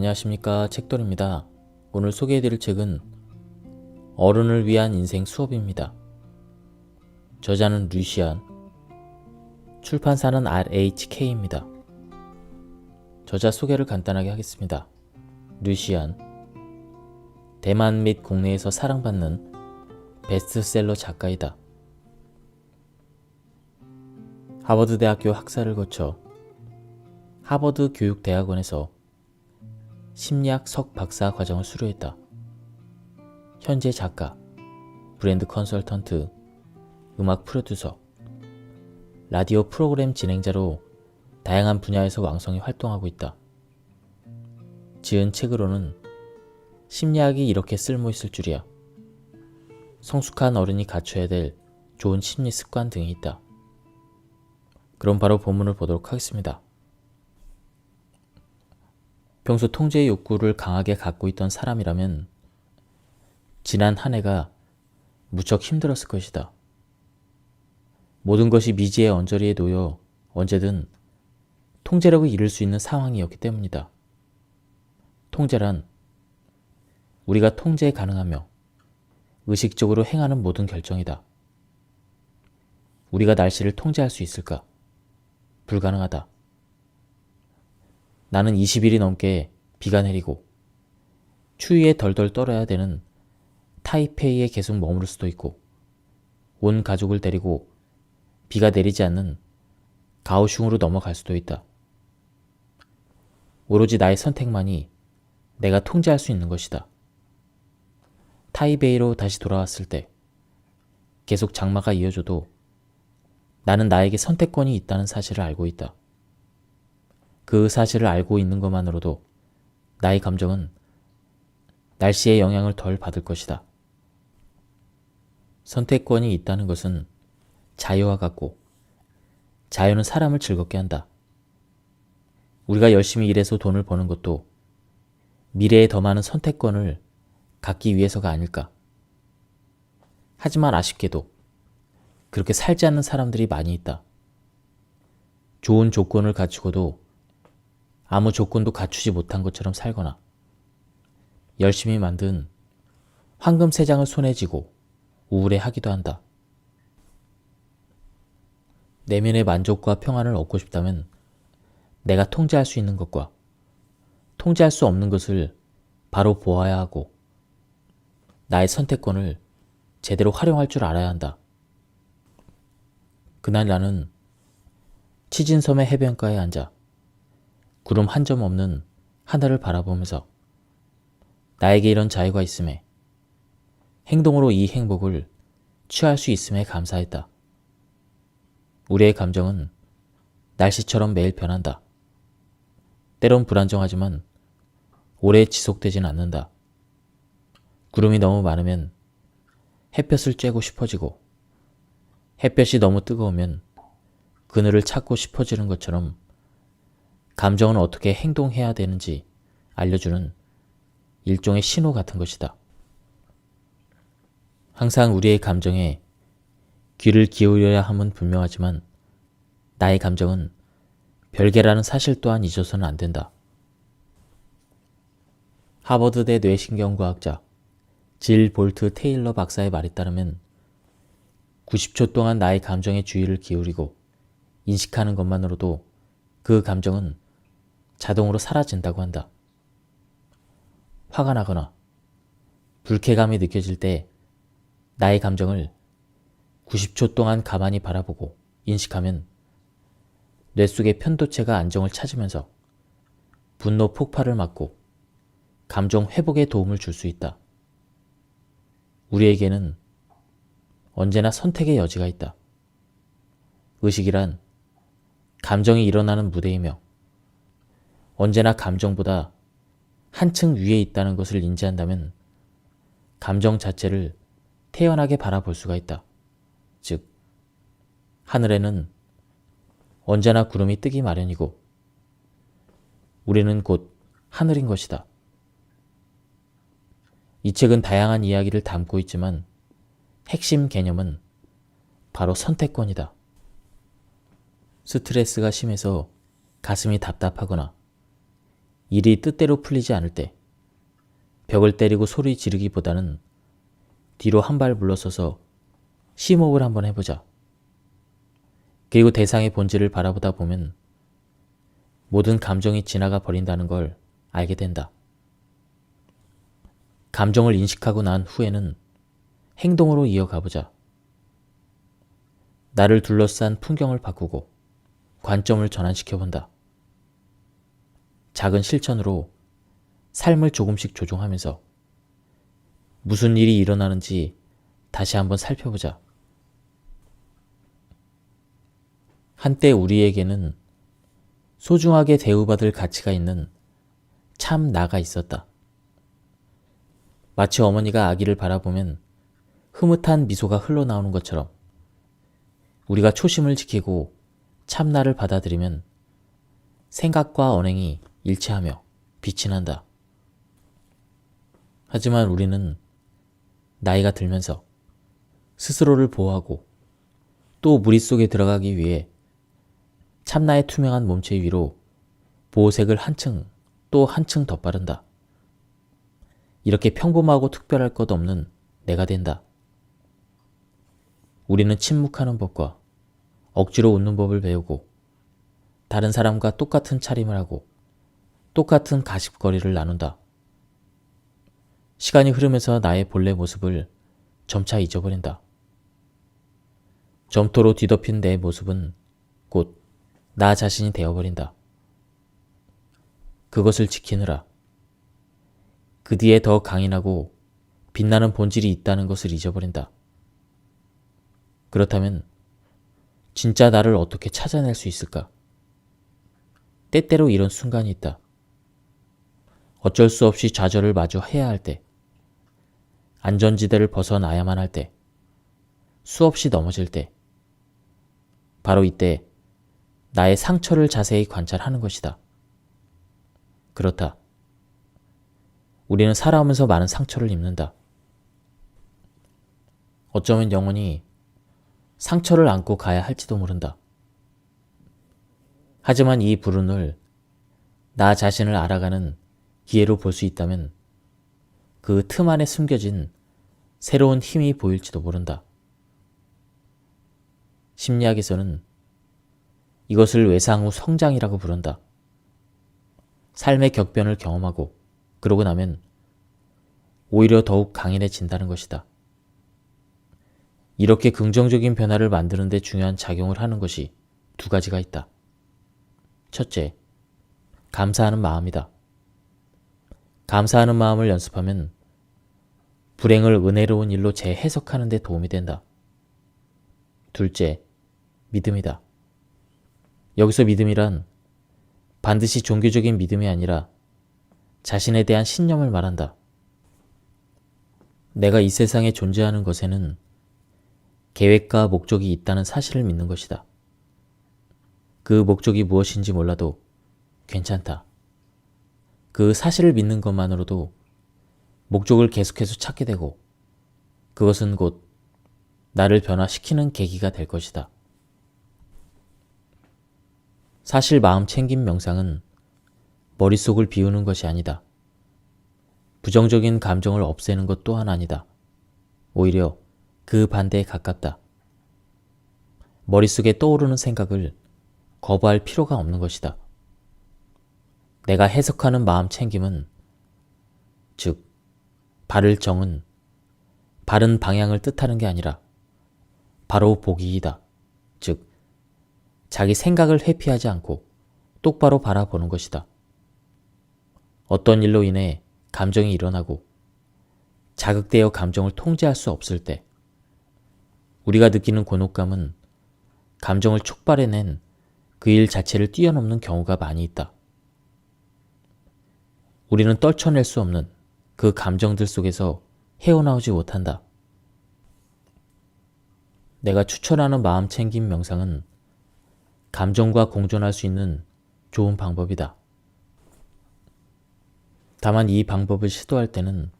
안녕하십니까, 책돌입니다. 오늘 소개해드릴 책은 어른을 위한 인생 수업입니다. 저자는 류시안, 출판사는 RHK입니다. 저자 소개를 간단하게 하겠습니다. 류시안, 대만 및 국내에서 사랑받는 베스트셀러 작가이다. 하버드 대학교 학사를 거쳐 하버드 교육대학원에서 심리학 석박사 과정을 수료했다. 현재 작가, 브랜드 컨설턴트, 음악 프로듀서, 라디오 프로그램 진행자로 다양한 분야에서 왕성히 활동하고 있다. 지은 책으로는 심리학이 이렇게 쓸모있을 줄이야, 성숙한 어른이 갖춰야 될 좋은 심리 습관 등이 있다. 그럼 바로 본문을 보도록 하겠습니다. 평소 통제의 욕구를 강하게 갖고 있던 사람이라면 지난 한 해가 무척 힘들었을 것이다. 모든 것이 미지의 언저리에 놓여 언제든 통제력을 잃을 수 있는 상황이었기 때문이다. 통제란 우리가 통제 가능하며 의식적으로 행하는 모든 결정이다. 우리가 날씨를 통제할 수 있을까? 불가능하다. 나는 20일이 넘게 비가 내리고 추위에 덜덜 떨어야 되는 타이페이에 계속 머무를 수도 있고, 온 가족을 데리고 비가 내리지 않는 가오슝으로 넘어갈 수도 있다. 오로지 나의 선택만이 내가 통제할 수 있는 것이다. 타이베이로 다시 돌아왔을 때 계속 장마가 이어져도 나는 나에게 선택권이 있다는 사실을 알고 있다. 그 사실을 알고 있는 것만으로도 나의 감정은 날씨의 영향을 덜 받을 것이다. 선택권이 있다는 것은 자유와 같고, 자유는 사람을 즐겁게 한다. 우리가 열심히 일해서 돈을 버는 것도 미래에 더 많은 선택권을 갖기 위해서가 아닐까. 하지만 아쉽게도 그렇게 살지 않는 사람들이 많이 있다. 좋은 조건을 갖추고도 아무 조건도 갖추지 못한 것처럼 살거나, 열심히 만든 황금 세 장을 손에 쥐고 우울해하기도 한다. 내면의 만족과 평안을 얻고 싶다면 내가 통제할 수 있는 것과 통제할 수 없는 것을 바로 보아야 하고, 나의 선택권을 제대로 활용할 줄 알아야 한다. 그날 나는 치진섬의 해변가에 앉아 구름 한 점 없는 하늘을 바라보면서 나에게 이런 자유가 있음에, 행동으로 이 행복을 취할 수 있음에 감사했다. 우리의 감정은 날씨처럼 매일 변한다. 때론 불안정하지만 오래 지속되진 않는다. 구름이 너무 많으면 햇볕을 쬐고 싶어지고, 햇볕이 너무 뜨거우면 그늘을 찾고 싶어지는 것처럼 감정은 어떻게 행동해야 되는지 알려주는 일종의 신호 같은 것이다. 항상 우리의 감정에 귀를 기울여야 함은 분명하지만 나의 감정은 별개라는 사실 또한 잊어서는 안 된다. 하버드대 뇌신경과학자 질 볼트 테일러 박사의 말에 따르면 90초 동안 나의 감정에 주의를 기울이고 인식하는 것만으로도 그 감정은 자동으로 사라진다고 한다. 화가 나거나 불쾌감이 느껴질 때 나의 감정을 90초 동안 가만히 바라보고 인식하면 뇌 속의 편도체가 안정을 찾으면서 분노 폭발을 막고 감정 회복에 도움을 줄 수 있다. 우리에게는 언제나 선택의 여지가 있다. 의식이란 감정이 일어나는 무대이며 언제나 감정보다 한층 위에 있다는 것을 인지한다면 감정 자체를 태연하게 바라볼 수가 있다. 즉, 하늘에는 언제나 구름이 뜨기 마련이고 우리는 곧 하늘인 것이다. 이 책은 다양한 이야기를 담고 있지만 핵심 개념은 바로 선택권이다. 스트레스가 심해서 가슴이 답답하거나 일이 뜻대로 풀리지 않을 때 벽을 때리고 소리 지르기보다는 뒤로 한 발 물러서서 심호흡을 한번 해보자. 그리고 대상의 본질을 바라보다 보면 모든 감정이 지나가 버린다는 걸 알게 된다. 감정을 인식하고 난 후에는 행동으로 이어가보자. 나를 둘러싼 풍경을 바꾸고 관점을 전환시켜본다. 작은 실천으로 삶을 조금씩 조종하면서 무슨 일이 일어나는지 다시 한번 살펴보자. 한때 우리에게는 소중하게 대우받을 가치가 있는 참 나가 있었다. 마치 어머니가 아기를 바라보면 흐뭇한 미소가 흘러나오는 것처럼 우리가 초심을 지키고 참나를 받아들이면 생각과 언행이 일치하며 빛이 난다. 하지만 우리는 나이가 들면서 스스로를 보호하고 또 무리 속에 들어가기 위해 참나의 투명한 몸체 위로 보호색을 한층 또 한층 덧바른다. 이렇게 평범하고 특별할 것 없는 내가 된다. 우리는 침묵하는 법과 억지로 웃는 법을 배우고 다른 사람과 똑같은 차림을 하고 똑같은 가십거리를 나눈다. 시간이 흐르면서 나의 본래 모습을 점차 잊어버린다. 점토로 뒤덮인 내 모습은 곧 나 자신이 되어버린다. 그것을 지키느라 그 뒤에 더 강인하고 빛나는 본질이 있다는 것을 잊어버린다. 그렇다면 진짜 나를 어떻게 찾아낼 수 있을까? 때때로 이런 순간이 있다. 어쩔 수 없이 좌절을 마주해야 할 때, 안전지대를 벗어나야만 할 때, 수없이 넘어질 때, 바로 이때 나의 상처를 자세히 관찰하는 것이다. 그렇다. 우리는 살아오면서 많은 상처를 입는다. 어쩌면 영원히 상처를 안고 가야 할지도 모른다. 하지만 이 불운을 나 자신을 알아가는 기회로 볼 수 있다면 그 틈 안에 숨겨진 새로운 힘이 보일지도 모른다. 심리학에서는 이것을 외상 후 성장이라고 부른다. 삶의 격변을 경험하고 그러고 나면 오히려 더욱 강인해진다는 것이다. 이렇게 긍정적인 변화를 만드는 데 중요한 작용을 하는 것이 두 가지가 있다. 첫째, 감사하는 마음이다. 감사하는 마음을 연습하면 불행을 은혜로운 일로 재해석하는 데 도움이 된다. 둘째, 믿음이다. 여기서 믿음이란 반드시 종교적인 믿음이 아니라 자신에 대한 신념을 말한다. 내가 이 세상에 존재하는 것에는 계획과 목적이 있다는 사실을 믿는 것이다. 그 목적이 무엇인지 몰라도 괜찮다. 그 사실을 믿는 것만으로도 목적을 계속해서 찾게 되고 그것은 곧 나를 변화시키는 계기가 될 것이다. 사실 마음 챙김 명상은 머릿속을 비우는 것이 아니다. 부정적인 감정을 없애는 것 또한 아니다. 오히려 그 반대에 가깝다. 머릿속에 떠오르는 생각을 거부할 필요가 없는 것이다. 내가 해석하는 마음 챙김은, 즉 바를 정은 바른 방향을 뜻하는 게 아니라 바로 보기이다. 즉 자기 생각을 회피하지 않고 똑바로 바라보는 것이다. 어떤 일로 인해 감정이 일어나고 자극되어 감정을 통제할 수 없을 때 우리가 느끼는 곤혹감은 감정을 촉발해낸 그 일 자체를 뛰어넘는 경우가 많이 있다. 우리는 떨쳐낼 수 없는 그 감정들 속에서 헤어나오지 못한다. 내가 추천하는 마음 챙김 명상은 감정과 공존할 수 있는 좋은 방법이다. 다만 이 방법을 시도할 때는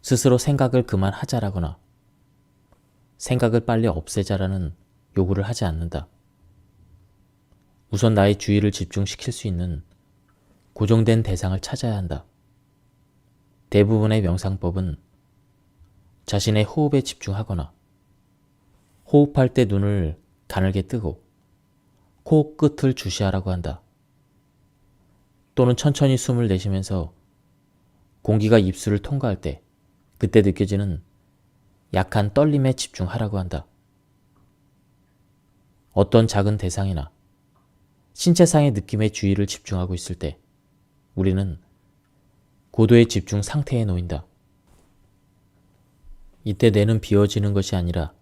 스스로 생각을 그만하자라거나 생각을 빨리 없애자라는 요구를 하지 않는다. 우선 나의 주의를 집중시킬 수 있는 고정된 대상을 찾아야 한다. 대부분의 명상법은 자신의 호흡에 집중하거나 호흡할 때 눈을 가늘게 뜨고 코 끝을 주시하라고 한다. 또는 천천히 숨을 내쉬면서 공기가 입술을 통과할 때 그때 느껴지는 약한 떨림에 집중하라고 한다. 어떤 작은 대상이나 신체상의 느낌에 주의를 집중하고 있을 때 우리는 고도의 집중 상태에 놓인다. 이때 뇌는 비워지는 것이 아니라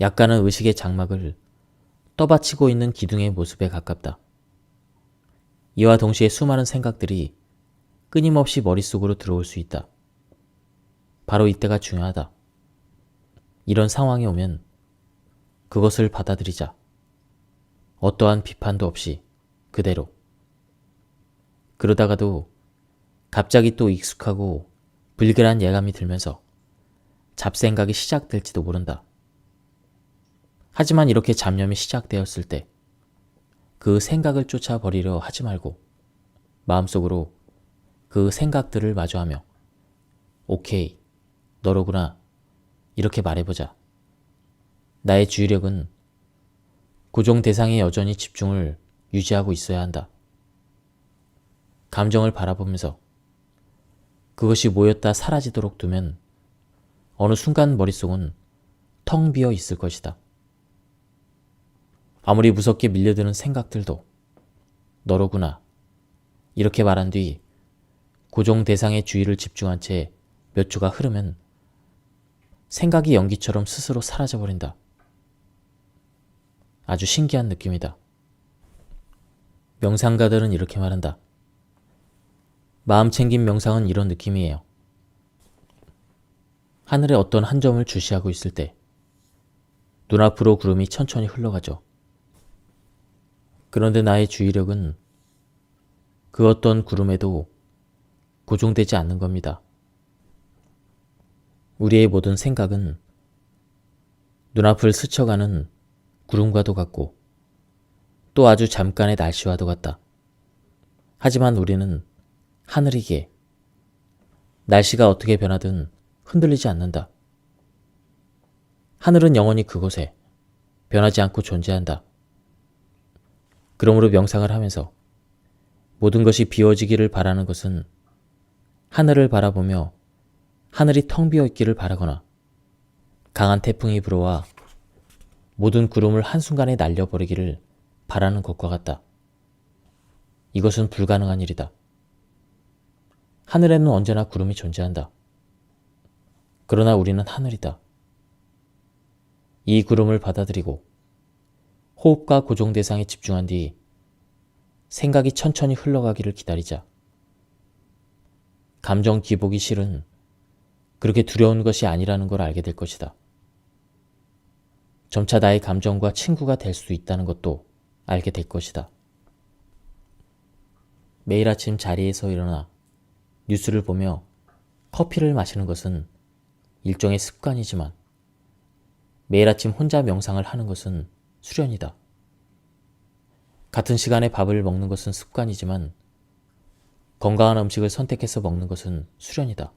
약간은 의식의 장막을 떠받치고 있는 기둥의 모습에 가깝다. 이와 동시에 수많은 생각들이 끊임없이 머릿속으로 들어올 수 있다. 바로 이때가 중요하다. 이런 상황이 오면 그것을 받아들이자. 어떠한 비판도 없이 그대로. 그러다가도 갑자기 또 익숙하고 불길한 예감이 들면서 잡생각이 시작될지도 모른다. 하지만 이렇게 잡념이 시작되었을 때 그 생각을 쫓아버리려 하지 말고 마음속으로 그 생각들을 마주하며 오케이, 너로구나 이렇게 말해보자. 나의 주의력은 고정 대상에 여전히 집중을 유지하고 있어야 한다. 감정을 바라보면서 그것이 모였다 사라지도록 두면 어느 순간 머릿속은 텅 비어 있을 것이다. 아무리 무섭게 밀려드는 생각들도 너로구나 이렇게 말한 뒤 고정 대상의 주의를 집중한 채 몇 초가 흐르면 생각이 연기처럼 스스로 사라져버린다. 아주 신기한 느낌이다. 명상가들은 이렇게 말한다. 마음 챙김 명상은 이런 느낌이에요. 하늘의 어떤 한 점을 주시하고 있을 때 눈앞으로 구름이 천천히 흘러가죠. 그런데 나의 주의력은 그 어떤 구름에도 고정되지 않는 겁니다. 우리의 모든 생각은 눈앞을 스쳐가는 구름과도 같고 또 아주 잠깐의 날씨와도 같다. 하지만 우리는 하늘이기에 날씨가 어떻게 변하든 흔들리지 않는다. 하늘은 영원히 그곳에 변하지 않고 존재한다. 그러므로 명상을 하면서 모든 것이 비워지기를 바라는 것은 하늘을 바라보며 하늘이 텅 비어 있기를 바라거나 강한 태풍이 불어와 모든 구름을 한순간에 날려버리기를 바라는 것과 같다. 이것은 불가능한 일이다. 하늘에는 언제나 구름이 존재한다. 그러나 우리는 하늘이다. 이 구름을 받아들이고 호흡과 고정 대상에 집중한 뒤 생각이 천천히 흘러가기를 기다리자. 감정 기복이 실은 그렇게 두려운 것이 아니라는 걸 알게 될 것이다. 점차 나의 감정과 친구가 될 수 있다는 것도 알게 될 것이다. 매일 아침 자리에서 일어나 뉴스를 보며 커피를 마시는 것은 일종의 습관이지만 매일 아침 혼자 명상을 하는 것은 수련이다. 같은 시간에 밥을 먹는 것은 습관이지만 건강한 음식을 선택해서 먹는 것은 수련이다.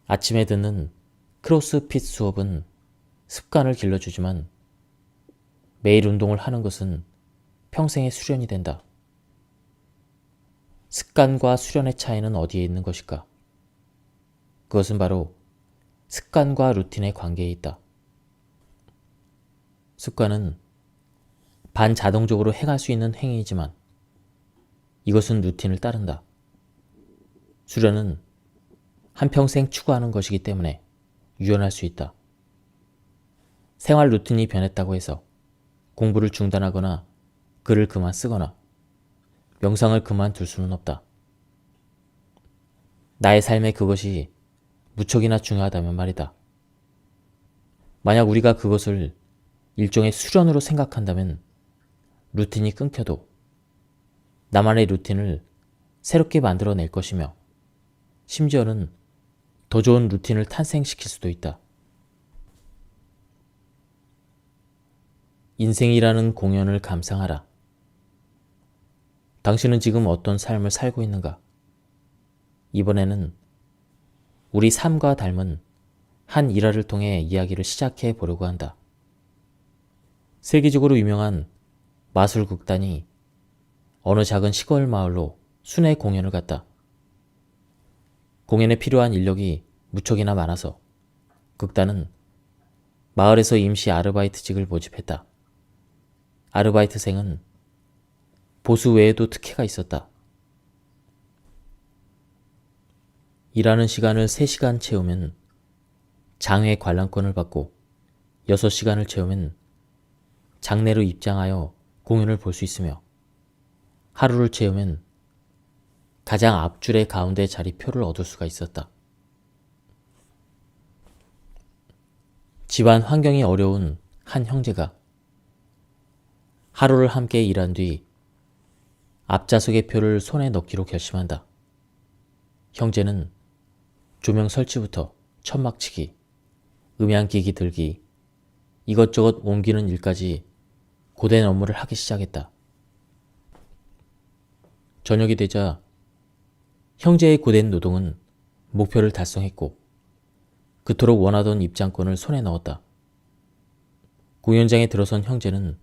아침에 듣는 크로스핏 수업은 습관을 길러주지만 매일 운동을 하는 것은 평생의 수련이 된다. 습관과 수련의 차이는 어디에 있는 것일까? 그것은 바로 습관과 루틴의 관계에 있다. 습관은 반자동적으로 행할 수 있는 행위이지만 이것은 루틴을 따른다. 수련은 한평생 추구하는 것이기 때문에 유연할 수 있다. 생활 루틴이 변했다고 해서 공부를 중단하거나 글을 그만 쓰거나 명상을 그만둘 수는 없다. 나의 삶에 그것이 무척이나 중요하다면 말이다. 만약 우리가 그것을 일종의 수련으로 생각한다면 루틴이 끊겨도 나만의 루틴을 새롭게 만들어낼 것이며 심지어는 더 좋은 루틴을 탄생시킬 수도 있다. 인생이라는 공연을 감상하라. 당신은 지금 어떤 삶을 살고 있는가? 이번에는 우리 삶과 닮은 한 일화를 통해 이야기를 시작해 보려고 한다. 세계적으로 유명한 마술극단이 어느 작은 시골 마을로 순회 공연을 갔다. 공연에 필요한 인력이 무척이나 많아서 극단은 마을에서 임시 아르바이트직을 모집했다. 아르바이트생은 보수 외에도 특혜가 있었다. 일하는 시간을 3시간 채우면 장회 관람권을 받고 6시간을 채우면 장내로 입장하여 공연을 볼 수 있으며 하루를 채우면 가장 앞줄의 가운데 자리표를 얻을 수가 있었다. 집안 환경이 어려운 한 형제가 하루를 함께 일한 뒤 앞좌석의 표를 손에 넣기로 결심한다. 형제는 조명 설치부터 천막치기, 음향기기 들기, 이것저것 옮기는 일까지 고된 업무를 하기 시작했다. 저녁이 되자 형제의 고된 노동은 목표를 달성했고 그토록 원하던 입장권을 손에 넣었다. 공연장에 들어선 형제는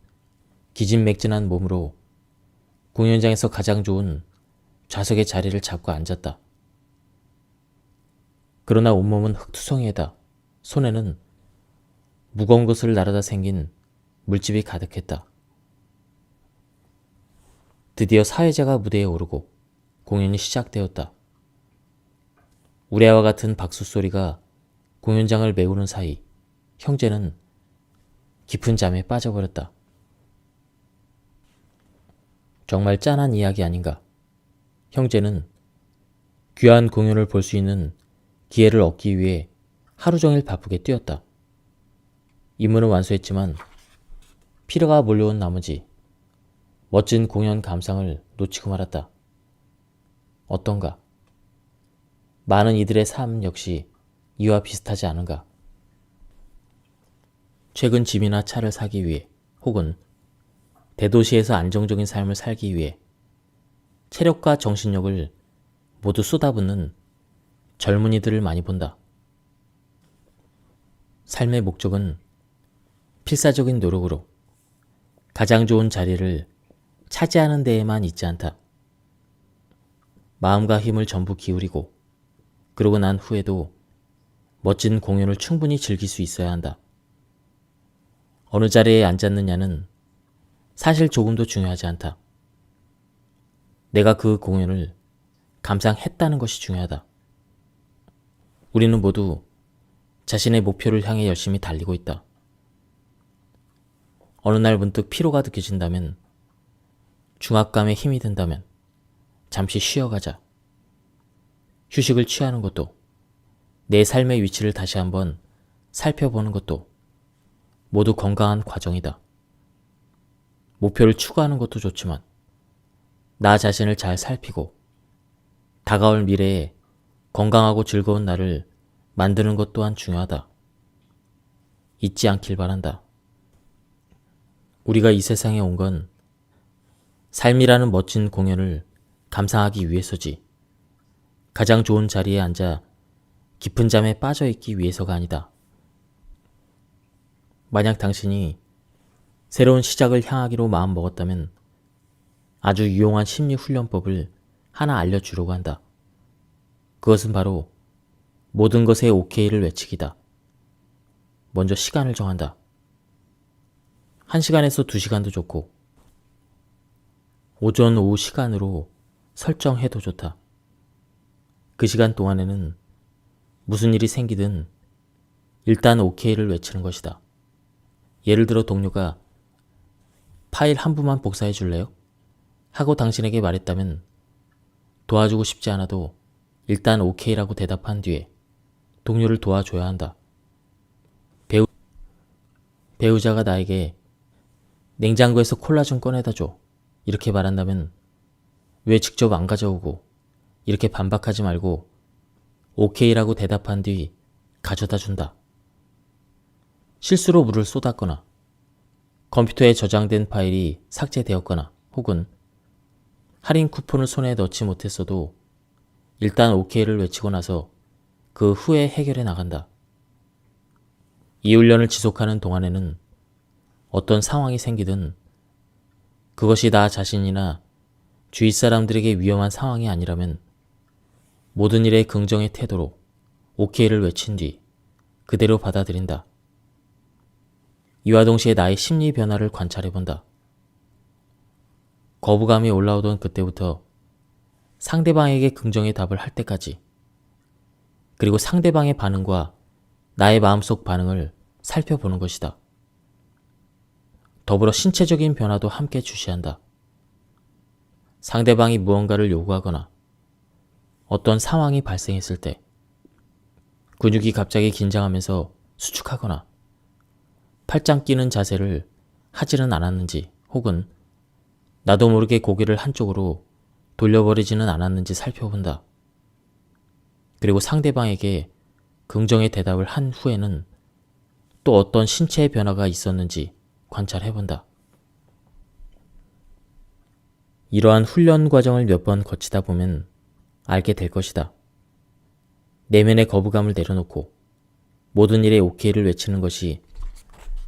기진맥진한 몸으로 공연장에서 가장 좋은 좌석의 자리를 잡고 앉았다. 그러나 온몸은 흙투성이에다 손에는 무거운 것을 나르다 생긴 물집이 가득했다. 드디어 사회자가 무대에 오르고 공연이 시작되었다. 우레와 같은 박수 소리가 공연장을 메우는 사이 형제는 깊은 잠에 빠져버렸다. 정말 짠한 이야기 아닌가? 형제는 귀한 공연을 볼 수 있는 기회를 얻기 위해 하루 종일 바쁘게 뛰었다. 임무는 완수했지만 피로가 몰려온 나머지 멋진 공연 감상을 놓치고 말았다. 어떤가? 많은 이들의 삶 역시 이와 비슷하지 않은가? 최근 집이나 차를 사기 위해 혹은 대도시에서 안정적인 삶을 살기 위해 체력과 정신력을 모두 쏟아붓는 젊은이들을 많이 본다. 삶의 목적은 필사적인 노력으로 가장 좋은 자리를 차지하는 데에만 있지 않다. 마음과 힘을 전부 기울이고 그러고 난 후에도 멋진 공연을 충분히 즐길 수 있어야 한다. 어느 자리에 앉았느냐는 사실 조금도 중요하지 않다. 내가 그 공연을 감상했다는 것이 중요하다. 우리는 모두 자신의 목표를 향해 열심히 달리고 있다. 어느 날 문득 피로가 느껴진다면, 중압감에 힘이 든다면 잠시 쉬어가자. 휴식을 취하는 것도, 내 삶의 위치를 다시 한번 살펴보는 것도 모두 건강한 과정이다. 목표를 추구하는 것도 좋지만 나 자신을 잘 살피고 다가올 미래에 건강하고 즐거운 날을 만드는 것 또한 중요하다. 잊지 않길 바란다. 우리가 이 세상에 온 건 삶이라는 멋진 공연을 감상하기 위해서지, 가장 좋은 자리에 앉아 깊은 잠에 빠져있기 위해서가 아니다. 만약 당신이 새로운 시작을 향하기로 마음먹었다면 아주 유용한 심리훈련법을 하나 알려주려고 한다. 그것은 바로 모든 것에 오케이를 외치기다. 먼저 시간을 정한다. 1시간에서 2시간도 좋고 오전, 오후 시간으로 설정해도 좋다. 그 시간 동안에는 무슨 일이 생기든 일단 오케이를 외치는 것이다. 예를 들어 동료가 파일 한 부만 복사해 줄래요? 하고 당신에게 말했다면 도와주고 싶지 않아도 일단 오케이라고 대답한 뒤에 동료를 도와줘야 한다. 배우자가 나에게 냉장고에서 콜라 좀 꺼내다 줘 이렇게 말한다면 왜 직접 안 가져오고 이렇게 반박하지 말고 오케이라고 대답한 뒤 가져다 준다. 실수로 물을 쏟았거나 컴퓨터에 저장된 파일이 삭제되었거나 혹은 할인 쿠폰을 손에 넣지 못했어도 일단 OK를 외치고 나서 그 후에 해결해 나간다. 이 훈련을 지속하는 동안에는 어떤 상황이 생기든 그것이 나 자신이나 주위 사람들에게 위험한 상황이 아니라면 모든 일에 긍정의 태도로 OK를 외친 뒤 그대로 받아들인다. 이와 동시에 나의 심리 변화를 관찰해본다. 거부감이 올라오던 그때부터 상대방에게 긍정의 답을 할 때까지, 그리고 상대방의 반응과 나의 마음속 반응을 살펴보는 것이다. 더불어 신체적인 변화도 함께 주시한다. 상대방이 무언가를 요구하거나 어떤 상황이 발생했을 때 근육이 갑자기 긴장하면서 수축하거나 팔짱 끼는 자세를 하지는 않았는지, 혹은 나도 모르게 고개를 한쪽으로 돌려버리지는 않았는지 살펴본다. 그리고 상대방에게 긍정의 대답을 한 후에는 또 어떤 신체의 변화가 있었는지 관찰해본다. 이러한 훈련 과정을 몇 번 거치다 보면 알게 될 것이다. 내면의 거부감을 내려놓고 모든 일에 OK를 외치는 것이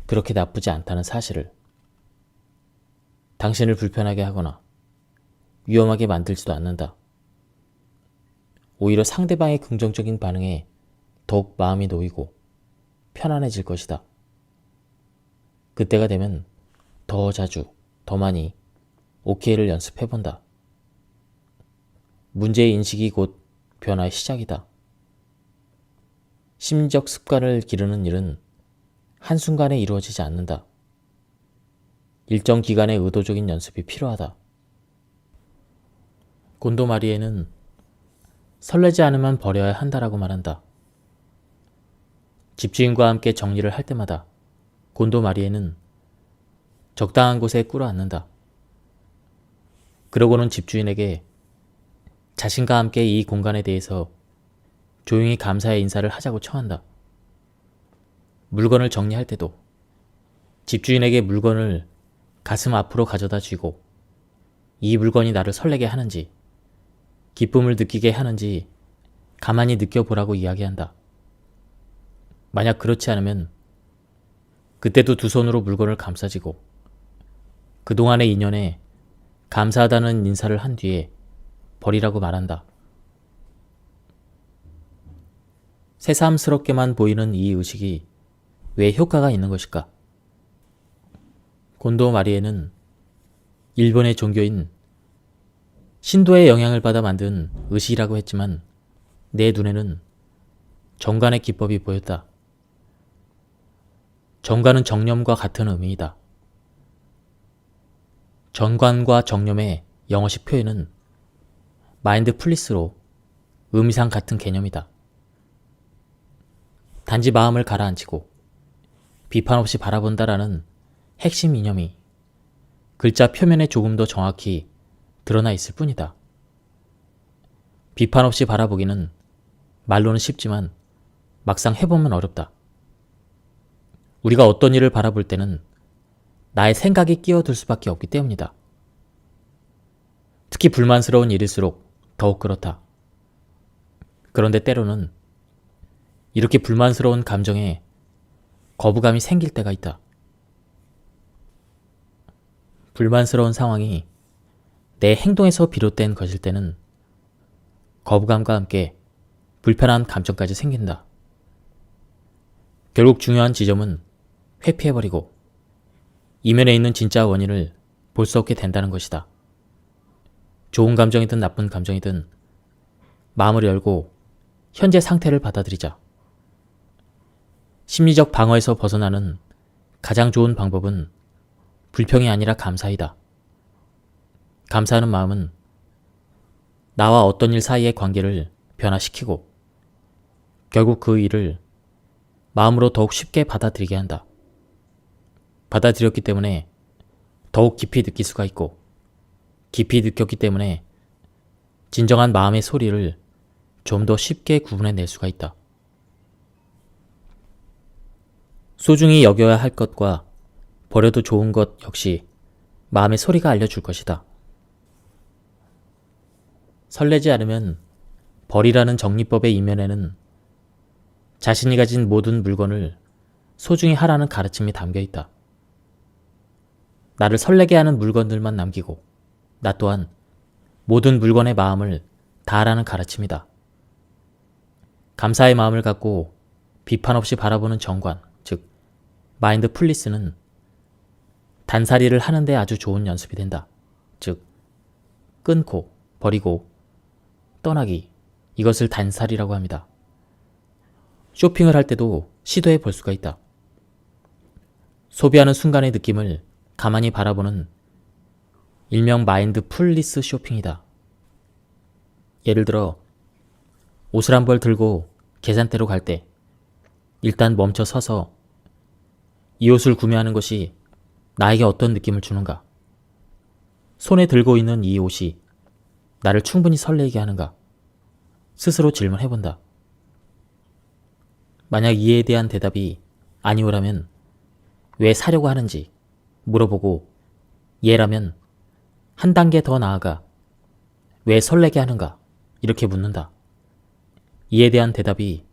그렇게 나쁘지 않다는 사실을. 당신을 불편하게 하거나 위험하게 만들지도 않는다. 오히려 상대방의 긍정적인 반응에 더욱 마음이 놓이고 편안해질 것이다. 그때가 되면 더 자주, 더 많이 OK를 연습해본다. 문제의 인식이 곧 변화의 시작이다. 심리적 습관을 기르는 일은 한순간에 이루어지지 않는다. 일정 기간의 의도적인 연습이 필요하다. 곤도 마리에는 설레지 않으면 버려야 한다라고 말한다. 집주인과 함께 정리를 할 때마다 곤도 마리에는 적당한 곳에 꿇어앉는다. 그러고는 집주인에게 자신과 함께 이 공간에 대해서 조용히 감사의 인사를 하자고 청한다. 물건을 정리할 때도 집주인에게 물건을 가슴 앞으로 가져다 쥐고 이 물건이 나를 설레게 하는지, 기쁨을 느끼게 하는지 가만히 느껴보라고 이야기한다. 만약 그렇지 않으면 그때도 두 손으로 물건을 감싸쥐고 그동안의 인연에 감사하다는 인사를 한 뒤에 버리라고 말한다. 새삼스럽게만 보이는 이 의식이 왜 효과가 있는 것일까? 곤도 마리에는 일본의 종교인 신도의 영향을 받아 만든 의식이라고 했지만 내 눈에는 정관의 기법이 보였다. 정관은 정념과 같은 의미이다. 정관과 정념의 영어식 표현은 마인드풀리스로 의미상 같은 개념이다. 단지 마음을 가라앉히고 비판 없이 바라본다라는 핵심 이념이 글자 표면에 조금 더 정확히 드러나 있을 뿐이다. 비판 없이 바라보기는 말로는 쉽지만 막상 해보면 어렵다. 우리가 어떤 일을 바라볼 때는 나의 생각이 끼어들 수밖에 없기 때문이다. 특히 불만스러운 일일수록 더욱 그렇다. 그런데 때로는 이렇게 불만스러운 감정에 거부감이 생길 때가 있다. 불만스러운 상황이 내 행동에서 비롯된 것일 때는 거부감과 함께 불편한 감정까지 생긴다. 결국 중요한 지점은 회피해버리고 이면에 있는 진짜 원인을 볼 수 없게 된다는 것이다. 좋은 감정이든 나쁜 감정이든 마음을 열고 현재 상태를 받아들이자. 심리적 방어에서 벗어나는 가장 좋은 방법은 불평이 아니라 감사이다. 감사하는 마음은 나와 어떤 일 사이의 관계를 변화시키고 결국 그 일을 마음으로 더욱 쉽게 받아들이게 한다. 받아들였기 때문에 더욱 깊이 느낄 수가 있고, 깊이 느꼈기 때문에 진정한 마음의 소리를 좀 더 쉽게 구분해낼 수가 있다. 소중히 여겨야 할 것과 버려도 좋은 것 역시 마음의 소리가 알려줄 것이다. 설레지 않으면 버리라는 정리법의 이면에는 자신이 가진 모든 물건을 소중히 하라는 가르침이 담겨 있다. 나를 설레게 하는 물건들만 남기고 나 또한 모든 물건의 마음을 다하라는 가르침이다. 감사의 마음을 갖고 비판 없이 바라보는 정관, 즉 마인드풀리스는 단살이를 하는데 아주 좋은 연습이 된다. 즉 끊고 버리고 떠나기, 이것을 단살이라고 합니다. 쇼핑을 할 때도 시도해 볼 수가 있다. 소비하는 순간의 느낌을 가만히 바라보는 일명 마인드풀리스 쇼핑이다. 예를 들어 옷을 한 벌 들고 계산대로 갈 때 일단 멈춰 서서 이 옷을 구매하는 것이 나에게 어떤 느낌을 주는가? 손에 들고 있는 이 옷이 나를 충분히 설레게 하는가? 스스로 질문해본다. 만약 이에 대한 대답이 아니오라면 왜 사려고 하는지 물어보고 예라면 한 단계 더 나아가 왜 설레게 하는가? 이렇게 묻는다. 이에 대한 대답이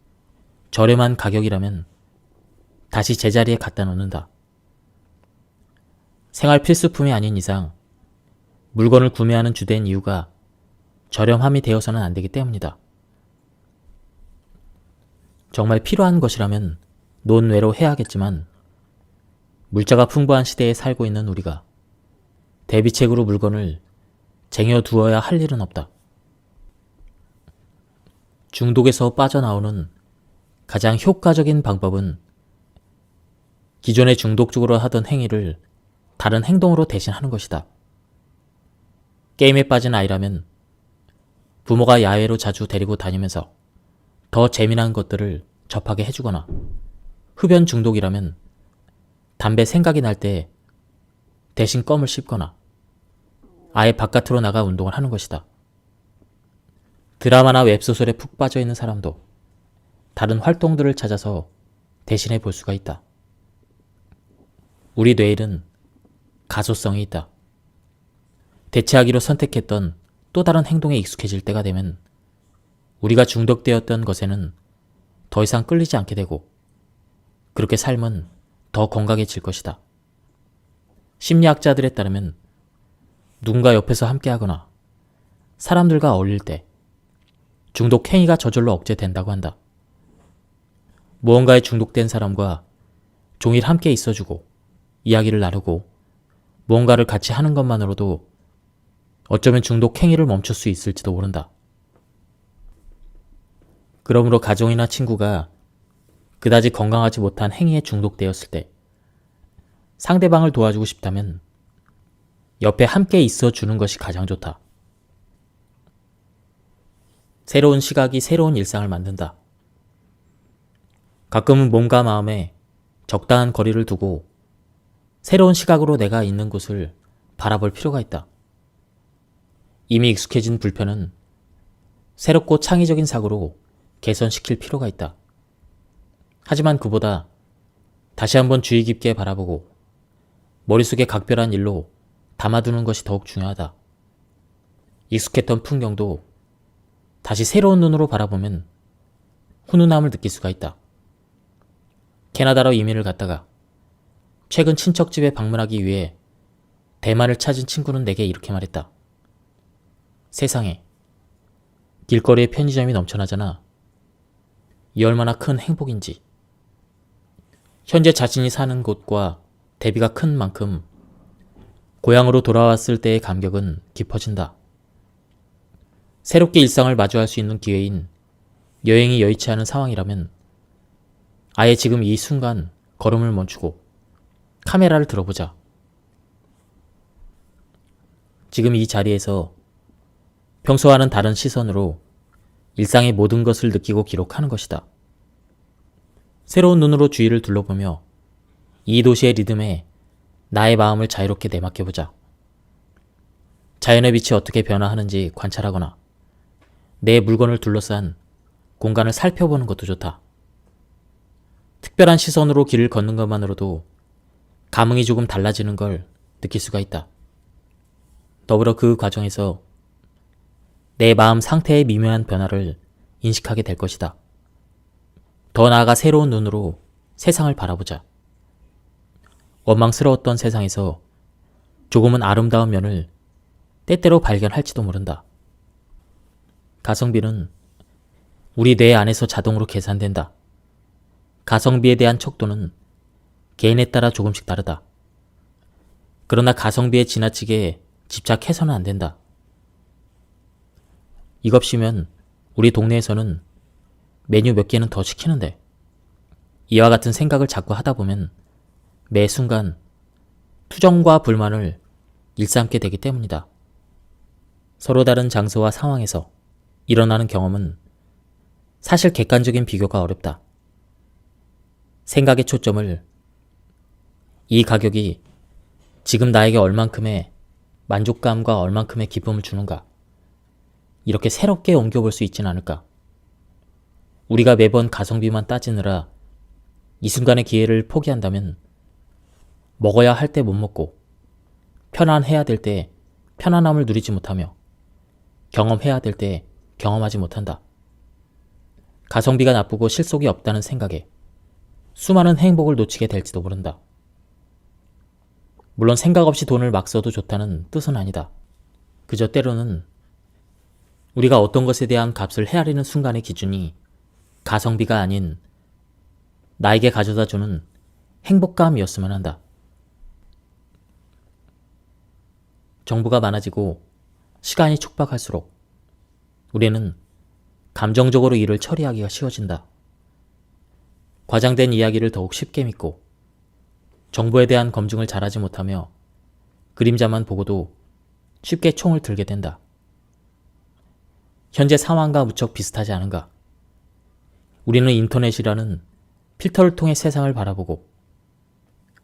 저렴한 가격이라면 다시 제자리에 갖다 놓는다. 생활 필수품이 아닌 이상 물건을 구매하는 주된 이유가 저렴함이 되어서는 안 되기 때문이다. 정말 필요한 것이라면 논외로 해야겠지만 물자가 풍부한 시대에 살고 있는 우리가 대비책으로 물건을 쟁여두어야 할 일은 없다. 중독에서 빠져나오는 가장 효과적인 방법은 기존에 중독적으로 하던 행위를 다른 행동으로 대신하는 것이다. 게임에 빠진 아이라면 부모가 야외로 자주 데리고 다니면서 더 재미난 것들을 접하게 해주거나, 흡연 중독이라면 담배 생각이 날 때 대신 껌을 씹거나 아예 바깥으로 나가 운동을 하는 것이다. 드라마나 웹소설에 푹 빠져있는 사람도 다른 활동들을 찾아서 대신해 볼 수가 있다. 우리 뇌에는 가소성이 있다. 대체하기로 선택했던 또 다른 행동에 익숙해질 때가 되면 우리가 중독되었던 것에는 더 이상 끌리지 않게 되고 그렇게 삶은 더 건강해질 것이다. 심리학자들에 따르면 누군가 옆에서 함께하거나 사람들과 어울릴 때 중독 행위가 저절로 억제된다고 한다. 무언가에 중독된 사람과 종일 함께 있어주고 이야기를 나누고 무언가를 같이 하는 것만으로도 어쩌면 중독 행위를 멈출 수 있을지도 모른다. 그러므로 가족이나 친구가 그다지 건강하지 못한 행위에 중독되었을 때 상대방을 도와주고 싶다면 옆에 함께 있어주는 것이 가장 좋다. 새로운 시각이 새로운 일상을 만든다. 가끔은 몸과 마음에 적당한 거리를 두고 새로운 시각으로 내가 있는 곳을 바라볼 필요가 있다. 이미 익숙해진 불편은 새롭고 창의적인 사고로 개선시킬 필요가 있다. 하지만 그보다 다시 한번 주의 깊게 바라보고 머릿속에 각별한 일로 담아두는 것이 더욱 중요하다. 익숙했던 풍경도 다시 새로운 눈으로 바라보면 훈훈함을 느낄 수가 있다. 캐나다로 이민을 갔다가 최근 친척집에 방문하기 위해 대만을 찾은 친구는 내게 이렇게 말했다. 세상에 길거리에 편의점이 넘쳐나잖아. 이 얼마나 큰 행복인지. 현재 자신이 사는 곳과 대비가 큰 만큼 고향으로 돌아왔을 때의 감격은 깊어진다. 새롭게 일상을 마주할 수 있는 기회인 여행이 여의치 않은 상황이라면 아예 지금 이 순간 걸음을 멈추고 카메라를 들어보자. 지금 이 자리에서 평소와는 다른 시선으로 일상의 모든 것을 느끼고 기록하는 것이다. 새로운 눈으로 주위를 둘러보며 이 도시의 리듬에 나의 마음을 자유롭게 내맡겨보자. 자연의 빛이 어떻게 변화하는지 관찰하거나 내 물건을 둘러싼 공간을 살펴보는 것도 좋다. 특별한 시선으로 길을 걷는 것만으로도 감흥이 조금 달라지는 걸 느낄 수가 있다. 더불어 그 과정에서 내 마음 상태의 미묘한 변화를 인식하게 될 것이다. 더 나아가 새로운 눈으로 세상을 바라보자. 원망스러웠던 세상에서 조금은 아름다운 면을 때때로 발견할지도 모른다. 가성비는 우리 뇌 안에서 자동으로 계산된다. 가성비에 대한 척도는 개인에 따라 조금씩 다르다. 그러나 가성비에 지나치게 집착해서는 안 된다. 이겁시면 우리 동네에서는 메뉴 몇 개는 더 시키는데, 이와 같은 생각을 자꾸 하다 보면 매 순간 투정과 불만을 일삼게 되기 때문이다. 서로 다른 장소와 상황에서 일어나는 경험은 사실 객관적인 비교가 어렵다. 생각의 초점을 이 가격이 지금 나에게 얼만큼의 만족감과 얼만큼의 기쁨을 주는가, 이렇게 새롭게 옮겨볼 수 있지는 않을까. 우리가 매번 가성비만 따지느라 이 순간의 기회를 포기한다면 먹어야 할 때 못 먹고, 편안해야 될 때 편안함을 누리지 못하며, 경험해야 될 때 경험하지 못한다. 가성비가 나쁘고 실속이 없다는 생각에 수많은 행복을 놓치게 될지도 모른다. 물론 생각 없이 돈을 막 써도 좋다는 뜻은 아니다. 그저 때로는 우리가 어떤 것에 대한 값을 헤아리는 순간의 기준이 가성비가 아닌 나에게 가져다주는 행복감이었으면 한다. 정보가 많아지고 시간이 촉박할수록 우리는 감정적으로 일을 처리하기가 쉬워진다. 과장된 이야기를 더욱 쉽게 믿고, 정보에 대한 검증을 잘하지 못하며 그림자만 보고도 쉽게 총을 들게 된다. 현재 상황과 무척 비슷하지 않은가? 우리는 인터넷이라는 필터를 통해 세상을 바라보고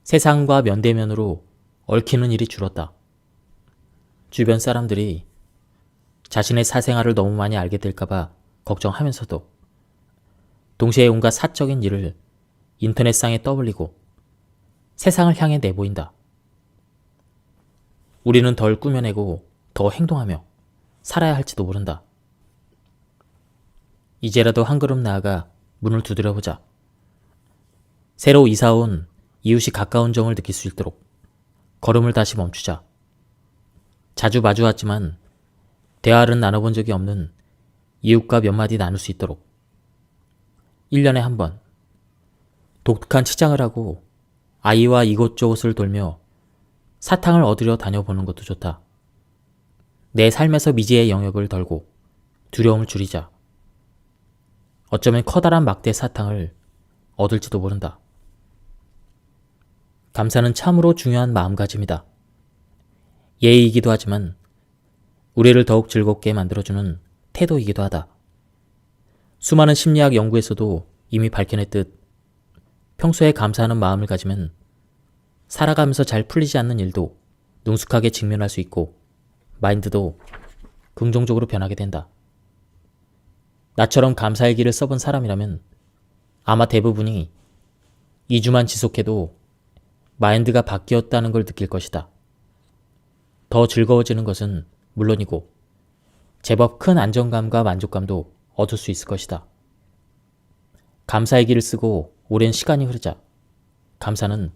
세상과 면대면으로 얽히는 일이 줄었다. 주변 사람들이 자신의 사생활을 너무 많이 알게 될까봐 걱정하면서도 동시에 온갖 사적인 일을 인터넷상에 떠벌리고 세상을 향해 내보인다. 우리는 덜 꾸며내고 더 행동하며 살아야 할지도 모른다. 이제라도 한 걸음 나아가 문을 두드려보자. 새로 이사온 이웃이 가까운 정을 느낄 수 있도록 걸음을 다시 멈추자. 자주 마주왔지만 대화를 나눠본 적이 없는 이웃과 몇 마디 나눌 수 있도록 1년에 한 번 독특한 치장을 하고 아이와 이곳저곳을 돌며 사탕을 얻으려 다녀보는 것도 좋다. 내 삶에서 미지의 영역을 덜고 두려움을 줄이자. 어쩌면 커다란 막대 사탕을 얻을지도 모른다. 감사는 참으로 중요한 마음가짐이다. 예의이기도 하지만 우리를 더욱 즐겁게 만들어주는 태도이기도 하다. 수많은 심리학 연구에서도 이미 밝혀냈듯 평소에 감사하는 마음을 가지면 살아가면서 잘 풀리지 않는 일도 능숙하게 직면할 수 있고 마인드도 긍정적으로 변하게 된다. 나처럼 감사의 길을 써본 사람이라면 아마 대부분이 2주만 지속해도 마인드가 바뀌었다는 걸 느낄 것이다. 더 즐거워지는 것은 물론이고 제법 큰 안정감과 만족감도 얻을 수 있을 것이다. 감사의 길을 쓰고 오랜 시간이 흐르자 감사는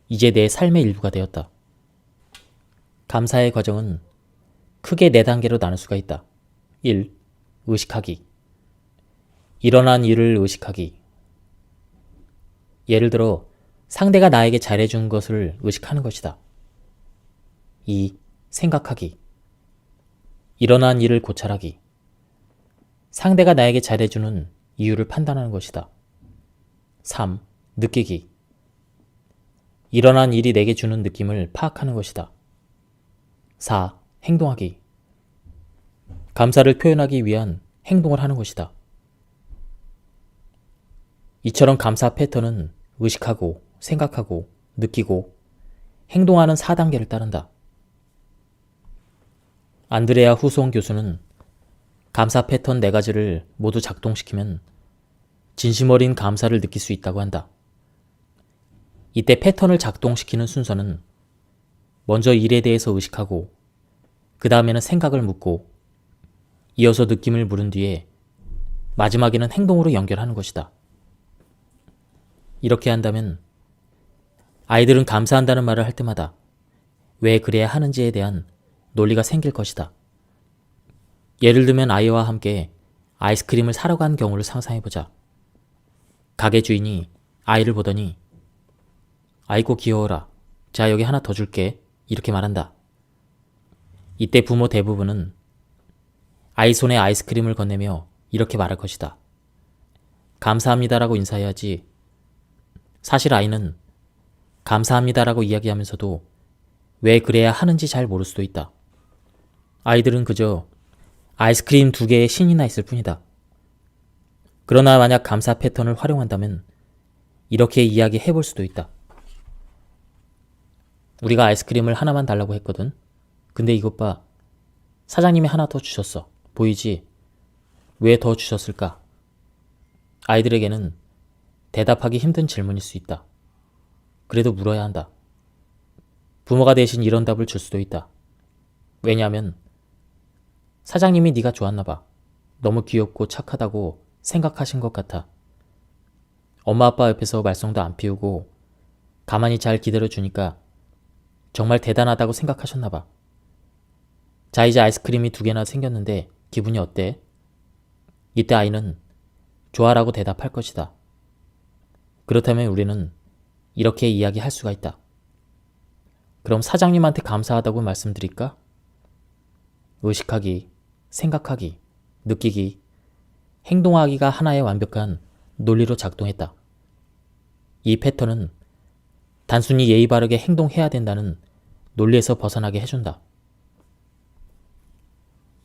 이제 내 삶의 일부가 되었다. 감사의 과정은 크게 4단계로 나눌 수가 있다. 1. 의식하기. 일어난 일을 의식하기. 예를 들어 상대가 나에게 잘해준 것을 의식하는 것이다. 2. 생각하기. 일어난 일을 고찰하기. 상대가 나에게 잘해주는 이유를 판단하는 것이다. 3. 느끼기. 일어난 일이 내게 주는 느낌을 파악하는 것이다. 4. 행동하기. 감사를 표현하기 위한 행동을 하는 것이다. 이처럼 감사 패턴은 의식하고 생각하고 느끼고 행동하는 4단계를 따른다. 안드레아 후송 교수는 감사 패턴 4가지를 모두 작동시키면 진심 어린 감사를 느낄 수 있다고 한다. 이때 패턴을 작동시키는 순서는 먼저 일에 대해서 의식하고 그 다음에는 생각을 묻고 이어서 느낌을 물은 뒤에 마지막에는 행동으로 연결하는 것이다. 이렇게 한다면 아이들은 감사한다는 말을 할 때마다 왜 그래야 하는지에 대한 논리가 생길 것이다. 예를 들면 아이와 함께 아이스크림을 사러 간 경우를 상상해보자. 가게 주인이 아이를 보더니 아이고 귀여워라. 자, 여기 하나 더 줄게. 이렇게 말한다. 이때 부모 대부분은 아이 손에 아이스크림을 건네며 이렇게 말할 것이다. 감사합니다라고 인사해야지. 사실 아이는 감사합니다라고 이야기하면서도 왜 그래야 하는지 잘 모를 수도 있다. 아이들은 그저 아이스크림 2개에 신이 나 있을 뿐이다. 그러나 만약 감사 패턴을 활용한다면 이렇게 이야기해 볼 수도 있다. 우리가 아이스크림을 하나만 달라고 했거든. 근데 이것 봐. 사장님이 하나 더 주셨어. 보이지? 왜 더 주셨을까? 아이들에게는 대답하기 힘든 질문일 수 있다. 그래도 물어야 한다. 부모가 대신 이런 답을 줄 수도 있다. 왜냐하면 사장님이 네가 좋았나 봐. 너무 귀엽고 착하다고 생각하신 것 같아. 엄마 아빠 옆에서 말썽도 안 피우고 가만히 잘 기다려주니까 정말 대단하다고 생각하셨나 봐. 자, 이제 아이스크림이 2개나 생겼는데 기분이 어때? 이때 아이는 좋아라고 대답할 것이다. 그렇다면 우리는 이렇게 이야기할 수가 있다. 그럼 사장님한테 감사하다고 말씀드릴까? 의식하기, 생각하기, 느끼기, 행동하기가 하나의 완벽한 논리로 작동했다. 이 패턴은 단순히 예의 바르게 행동해야 된다는 논리에서 벗어나게 해준다.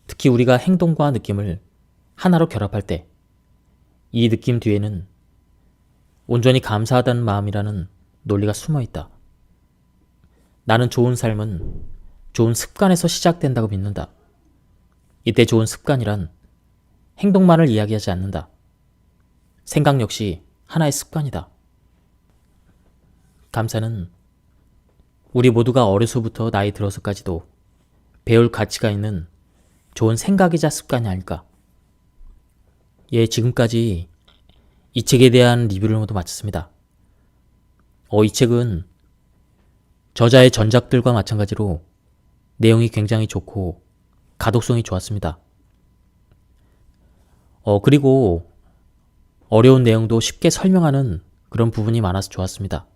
특히 우리가 행동과 느낌을 하나로 결합할 때 이 느낌 뒤에는 온전히 감사하다는 마음이라는 논리가 숨어 있다. 나는 좋은 삶은 좋은 습관에서 시작된다고 믿는다. 이때 좋은 습관이란 행동만을 이야기하지 않는다. 생각 역시 하나의 습관이다. 감사는 우리 모두가 어려서부터 나이 들어서까지도 배울 가치가 있는 좋은 생각이자 습관이 아닐까. 예, 지금까지 이 책에 대한 리뷰를 모두 마쳤습니다. 이 책은 저자의 전작들과 마찬가지로 내용이 굉장히 좋고 가독성이 좋았습니다. 그리고 어려운 내용도 쉽게 설명하는 그런 부분이 많아서 좋았습니다.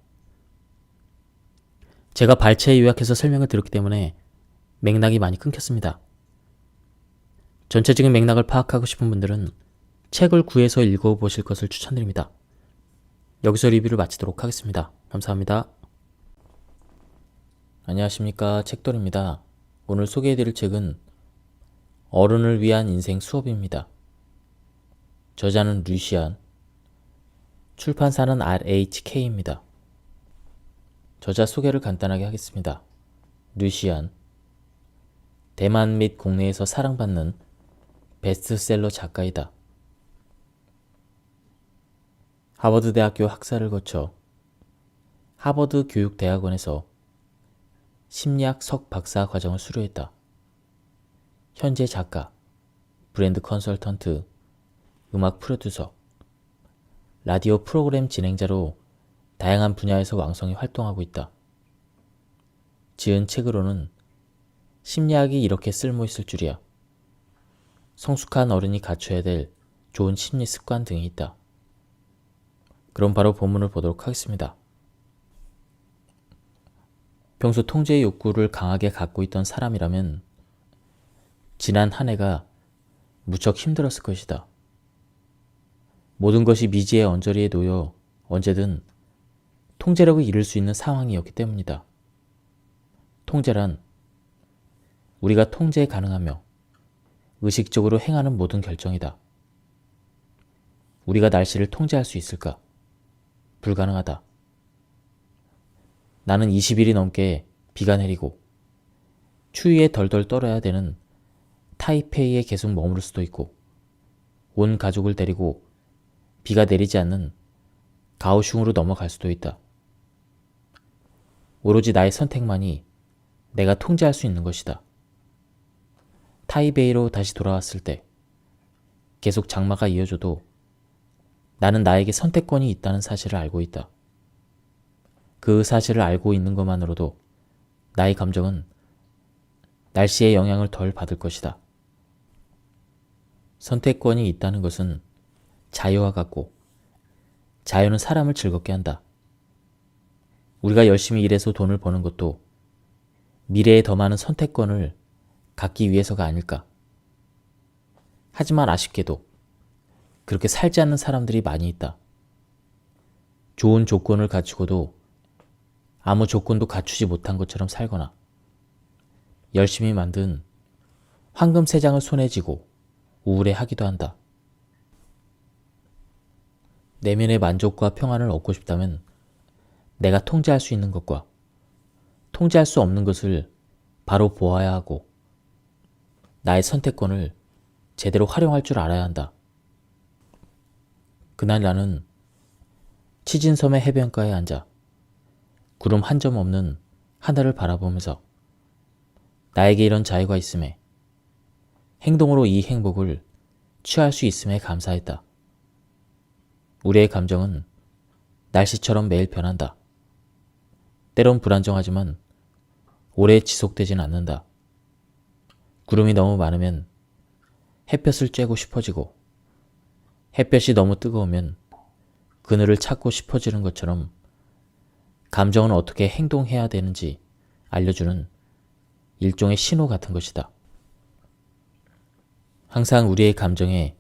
제가 발췌 요약해서 설명을 드렸기 때문에 맥락이 많이 끊겼습니다. 전체적인 맥락을 파악하고 싶은 분들은 책을 구해서 읽어보실 것을 추천드립니다. 여기서 리뷰를 마치도록 하겠습니다. 감사합니다. 안녕하십니까, 책돌입니다. 오늘 소개해드릴 책은 어른을 위한 인생 수업입니다. 저자는 류시안, 출판사는 RHK입니다. 저자 소개를 간단하게 하겠습니다. 류시안, 대만 및 국내에서 사랑받는 베스트셀러 작가이다. 하버드 대학교 학사를 거쳐 하버드 교육대학원에서 심리학 석박사 과정을 수료했다. 현재 작가, 브랜드 컨설턴트, 음악 프로듀서, 라디오 프로그램 진행자로 다양한 분야에서 왕성히 활동하고 있다. 지은 책으로는 심리학이 이렇게 쓸모있을 줄이야, 성숙한 어른이 갖춰야 될 좋은 심리 습관 등이 있다. 그럼 바로 본문을 보도록 하겠습니다. 평소 통제의 욕구를 강하게 갖고 있던 사람이라면 지난 한 해가 무척 힘들었을 것이다. 모든 것이 미지의 언저리에 놓여 언제든 통제력을 잃을 수 있는 상황이었기 때문이다. 통제란 우리가 통제 가능하며 의식적으로 행하는 모든 결정이다. 우리가 날씨를 통제할 수 있을까? 불가능하다. 나는 20일이 넘게 비가 내리고 추위에 덜덜 떨어야 되는 타이페이에 계속 머무를 수도 있고, 온 가족을 데리고 비가 내리지 않는 가오슝으로 넘어갈 수도 있다. 오로지 나의 선택만이 내가 통제할 수 있는 것이다. 타이베이로 다시 돌아왔을 때 계속 장마가 이어져도 나는 나에게 선택권이 있다는 사실을 알고 있다. 그 사실을 알고 있는 것만으로도 나의 감정은 날씨의 영향을 덜 받을 것이다. 선택권이 있다는 것은 자유와 같고, 자유는 사람을 즐겁게 한다. 우리가 열심히 일해서 돈을 버는 것도 미래에 더 많은 선택권을 갖기 위해서가 아닐까. 하지만 아쉽게도 그렇게 살지 않는 사람들이 많이 있다. 좋은 조건을 갖추고도 아무 조건도 갖추지 못한 것처럼 살거나, 열심히 만든 황금 세 장을 손에 쥐고 우울해하기도 한다. 내면의 만족과 평안을 얻고 싶다면 내가 통제할 수 있는 것과 통제할 수 없는 것을 바로 보아야 하고, 나의 선택권을 제대로 활용할 줄 알아야 한다. 그날 나는 치진섬의 해변가에 앉아 구름 한 점 없는 하늘을 바라보면서 나에게 이런 자유가 있음에, 행동으로 이 행복을 취할 수 있음에 감사했다. 우리의 감정은 날씨처럼 매일 변한다. 때론 불안정하지만 오래 지속되진 않는다. 구름이 너무 많으면 햇볕을 쬐고 싶어지고, 햇볕이 너무 뜨거우면 그늘을 찾고 싶어지는 것처럼 감정은 어떻게 행동해야 되는지 알려주는 일종의 신호 같은 것이다. 항상 우리의 감정에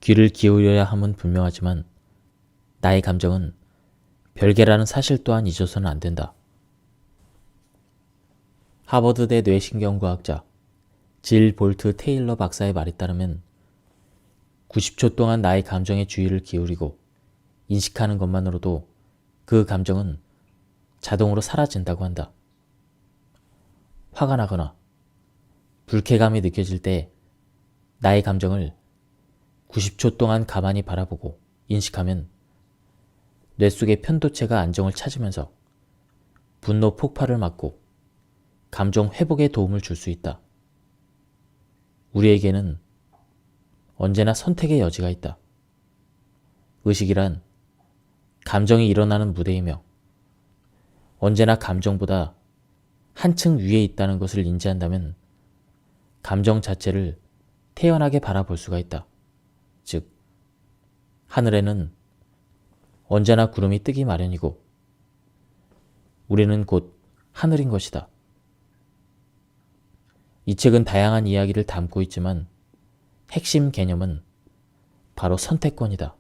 귀를 기울여야 함은 분명하지만 나의 감정은 별개라는 사실 또한 잊어서는 안 된다. 하버드대 뇌신경과학자 질 볼트 테일러 박사의 말에 따르면 90초 동안 나의 감정에 주의를 기울이고 인식하는 것만으로도 그 감정은 자동으로 사라진다고 한다. 화가 나거나 불쾌감이 느껴질 때 나의 감정을 90초 동안 가만히 바라보고 인식하면 뇌 속의 편도체가 안정을 찾으면서 분노 폭발을 막고 감정 회복에 도움을 줄 수 있다. 우리에게는 언제나 선택의 여지가 있다. 의식이란 감정이 일어나는 무대이며, 언제나 감정보다 한층 위에 있다는 것을 인지한다면 감정 자체를 태연하게 바라볼 수가 있다. 즉, 하늘에는 언제나 구름이 뜨기 마련이고 우리는 곧 하늘인 것이다. 이 책은 다양한 이야기를 담고 있지만 핵심 개념은 바로 선택권이다.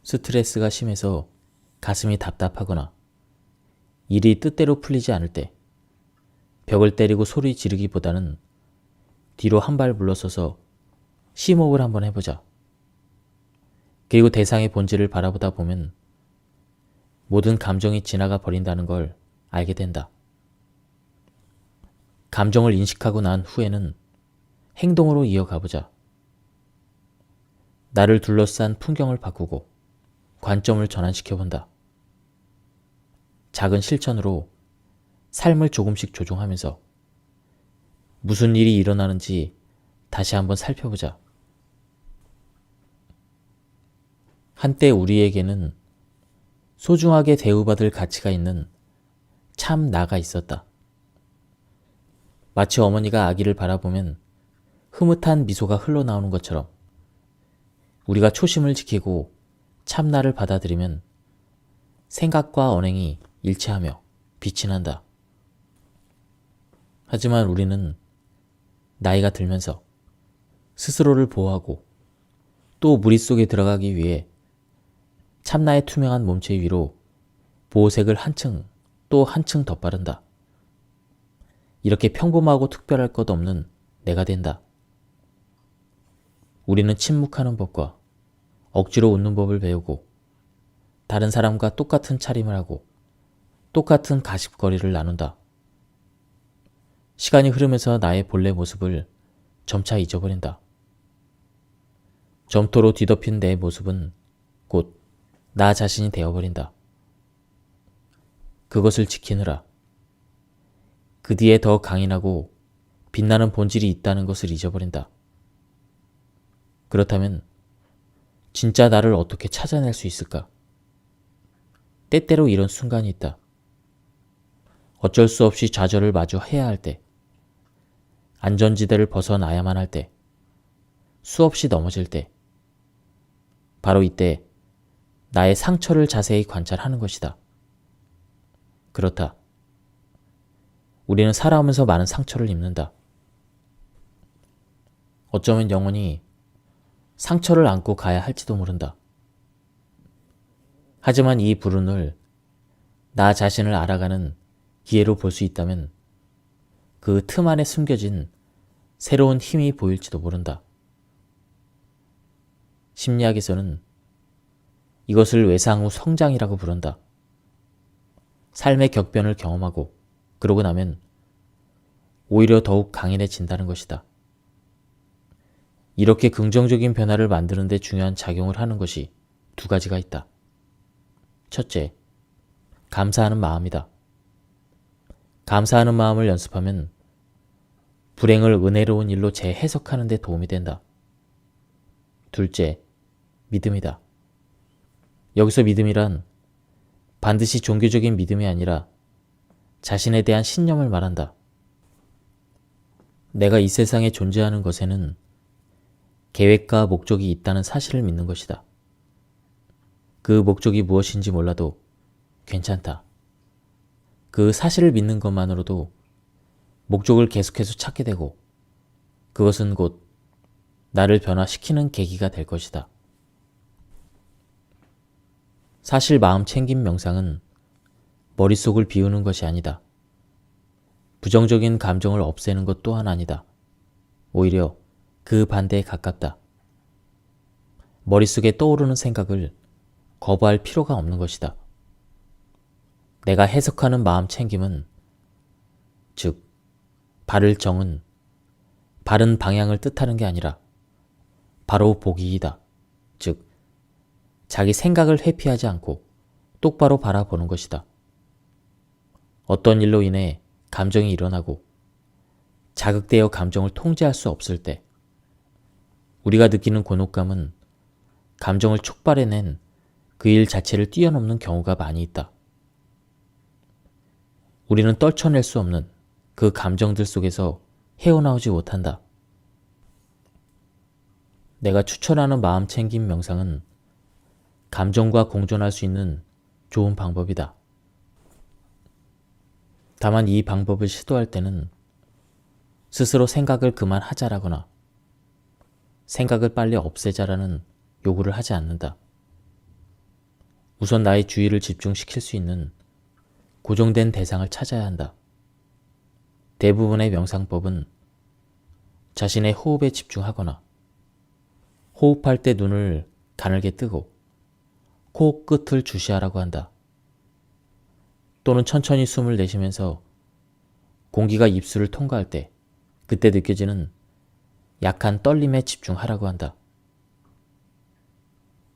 스트레스가 심해서 가슴이 답답하거나 일이 뜻대로 풀리지 않을 때 벽을 때리고 소리 지르기보다는 뒤로 한 발 물러서서 심호흡을 한번 해보자. 그리고 대상의 본질을 바라보다 보면 모든 감정이 지나가 버린다는 걸 알게 된다. 감정을 인식하고 난 후에는 행동으로 이어가보자. 나를 둘러싼 풍경을 바꾸고 관점을 전환시켜본다. 작은 실천으로 삶을 조금씩 조종하면서 무슨 일이 일어나는지 다시 한번 살펴보자. 한때 우리에게는 소중하게 대우받을 가치가 있는 참 나가 있었다. 마치 어머니가 아기를 바라보면 흐뭇한 미소가 흘러나오는 것처럼 우리가 초심을 지키고 참나를 받아들이면 생각과 언행이 일치하며 빛이 난다. 하지만 우리는 나이가 들면서 스스로를 보호하고 또 무리 속에 들어가기 위해 참나의 투명한 몸체 위로 보호색을 한층 또 한층 덧바른다. 이렇게 평범하고 특별할 것 없는 내가 된다. 우리는 침묵하는 법과 억지로 웃는 법을 배우고 다른 사람과 똑같은 차림을 하고 똑같은 가십거리를 나눈다. 시간이 흐르면서 나의 본래 모습을 점차 잊어버린다. 점토로 뒤덮인 내 모습은 곧 나 자신이 되어버린다. 그것을 지키느라 그 뒤에 더 강인하고 빛나는 본질이 있다는 것을 잊어버린다. 그렇다면 진짜 나를 어떻게 찾아낼 수 있을까? 때때로 이런 순간이 있다. 어쩔 수 없이 좌절을 마주해야 할 때, 안전지대를 벗어나야만 할 때, 수없이 넘어질 때, 바로 이때 나의 상처를 자세히 관찰하는 것이다. 그렇다. 우리는 살아오면서 많은 상처를 입는다. 어쩌면 영원히 상처를 안고 가야 할지도 모른다. 하지만 이 불운을 나 자신을 알아가는 기회로 볼 수 있다면 그 틈 안에 숨겨진 새로운 힘이 보일지도 모른다. 심리학에서는 이것을 외상 후 성장이라고 부른다. 삶의 격변을 경험하고 그러고 나면 오히려 더욱 강인해진다는 것이다. 이렇게 긍정적인 변화를 만드는 데 중요한 작용을 하는 것이 두 가지가 있다. 첫째, 감사하는 마음이다. 감사하는 마음을 연습하면 불행을 은혜로운 일로 재해석하는 데 도움이 된다. 둘째, 믿음이다. 여기서 믿음이란 반드시 종교적인 믿음이 아니라 자신에 대한 신념을 말한다. 내가 이 세상에 존재하는 것에는 계획과 목적이 있다는 사실을 믿는 것이다. 그 목적이 무엇인지 몰라도 괜찮다. 그 사실을 믿는 것만으로도 목적을 계속해서 찾게 되고 그것은 곧 나를 변화시키는 계기가 될 것이다. 사실 마음 챙김 명상은 머릿속을 비우는 것이 아니다. 부정적인 감정을 없애는 것 또한 아니다. 오히려 그 반대에 가깝다. 머릿속에 떠오르는 생각을 거부할 필요가 없는 것이다. 내가 해석하는 마음 챙김은, 즉 바를 정은 바른 방향을 뜻하는 게 아니라 바로 보기이다. 즉 자기 생각을 회피하지 않고 똑바로 바라보는 것이다. 어떤 일로 인해 감정이 일어나고 자극되어 감정을 통제할 수 없을 때 우리가 느끼는 곤혹감은 감정을 촉발해낸 그 일 자체를 뛰어넘는 경우가 많이 있다. 우리는 떨쳐낼 수 없는 그 감정들 속에서 헤어나오지 못한다. 내가 추천하는 마음 챙김 명상은 감정과 공존할 수 있는 좋은 방법이다. 다만 이 방법을 시도할 때는 스스로 생각을 그만하자라거나 생각을 빨리 없애자라는 요구를 하지 않는다. 우선 나의 주의를 집중시킬 수 있는 고정된 대상을 찾아야 한다. 대부분의 명상법은 자신의 호흡에 집중하거나 호흡할 때 눈을 가늘게 뜨고 코 끝을 주시하라고 한다. 또는 천천히 숨을 내쉬면서 공기가 입술을 통과할 때 그때 느껴지는 약한 떨림에 집중하라고 한다.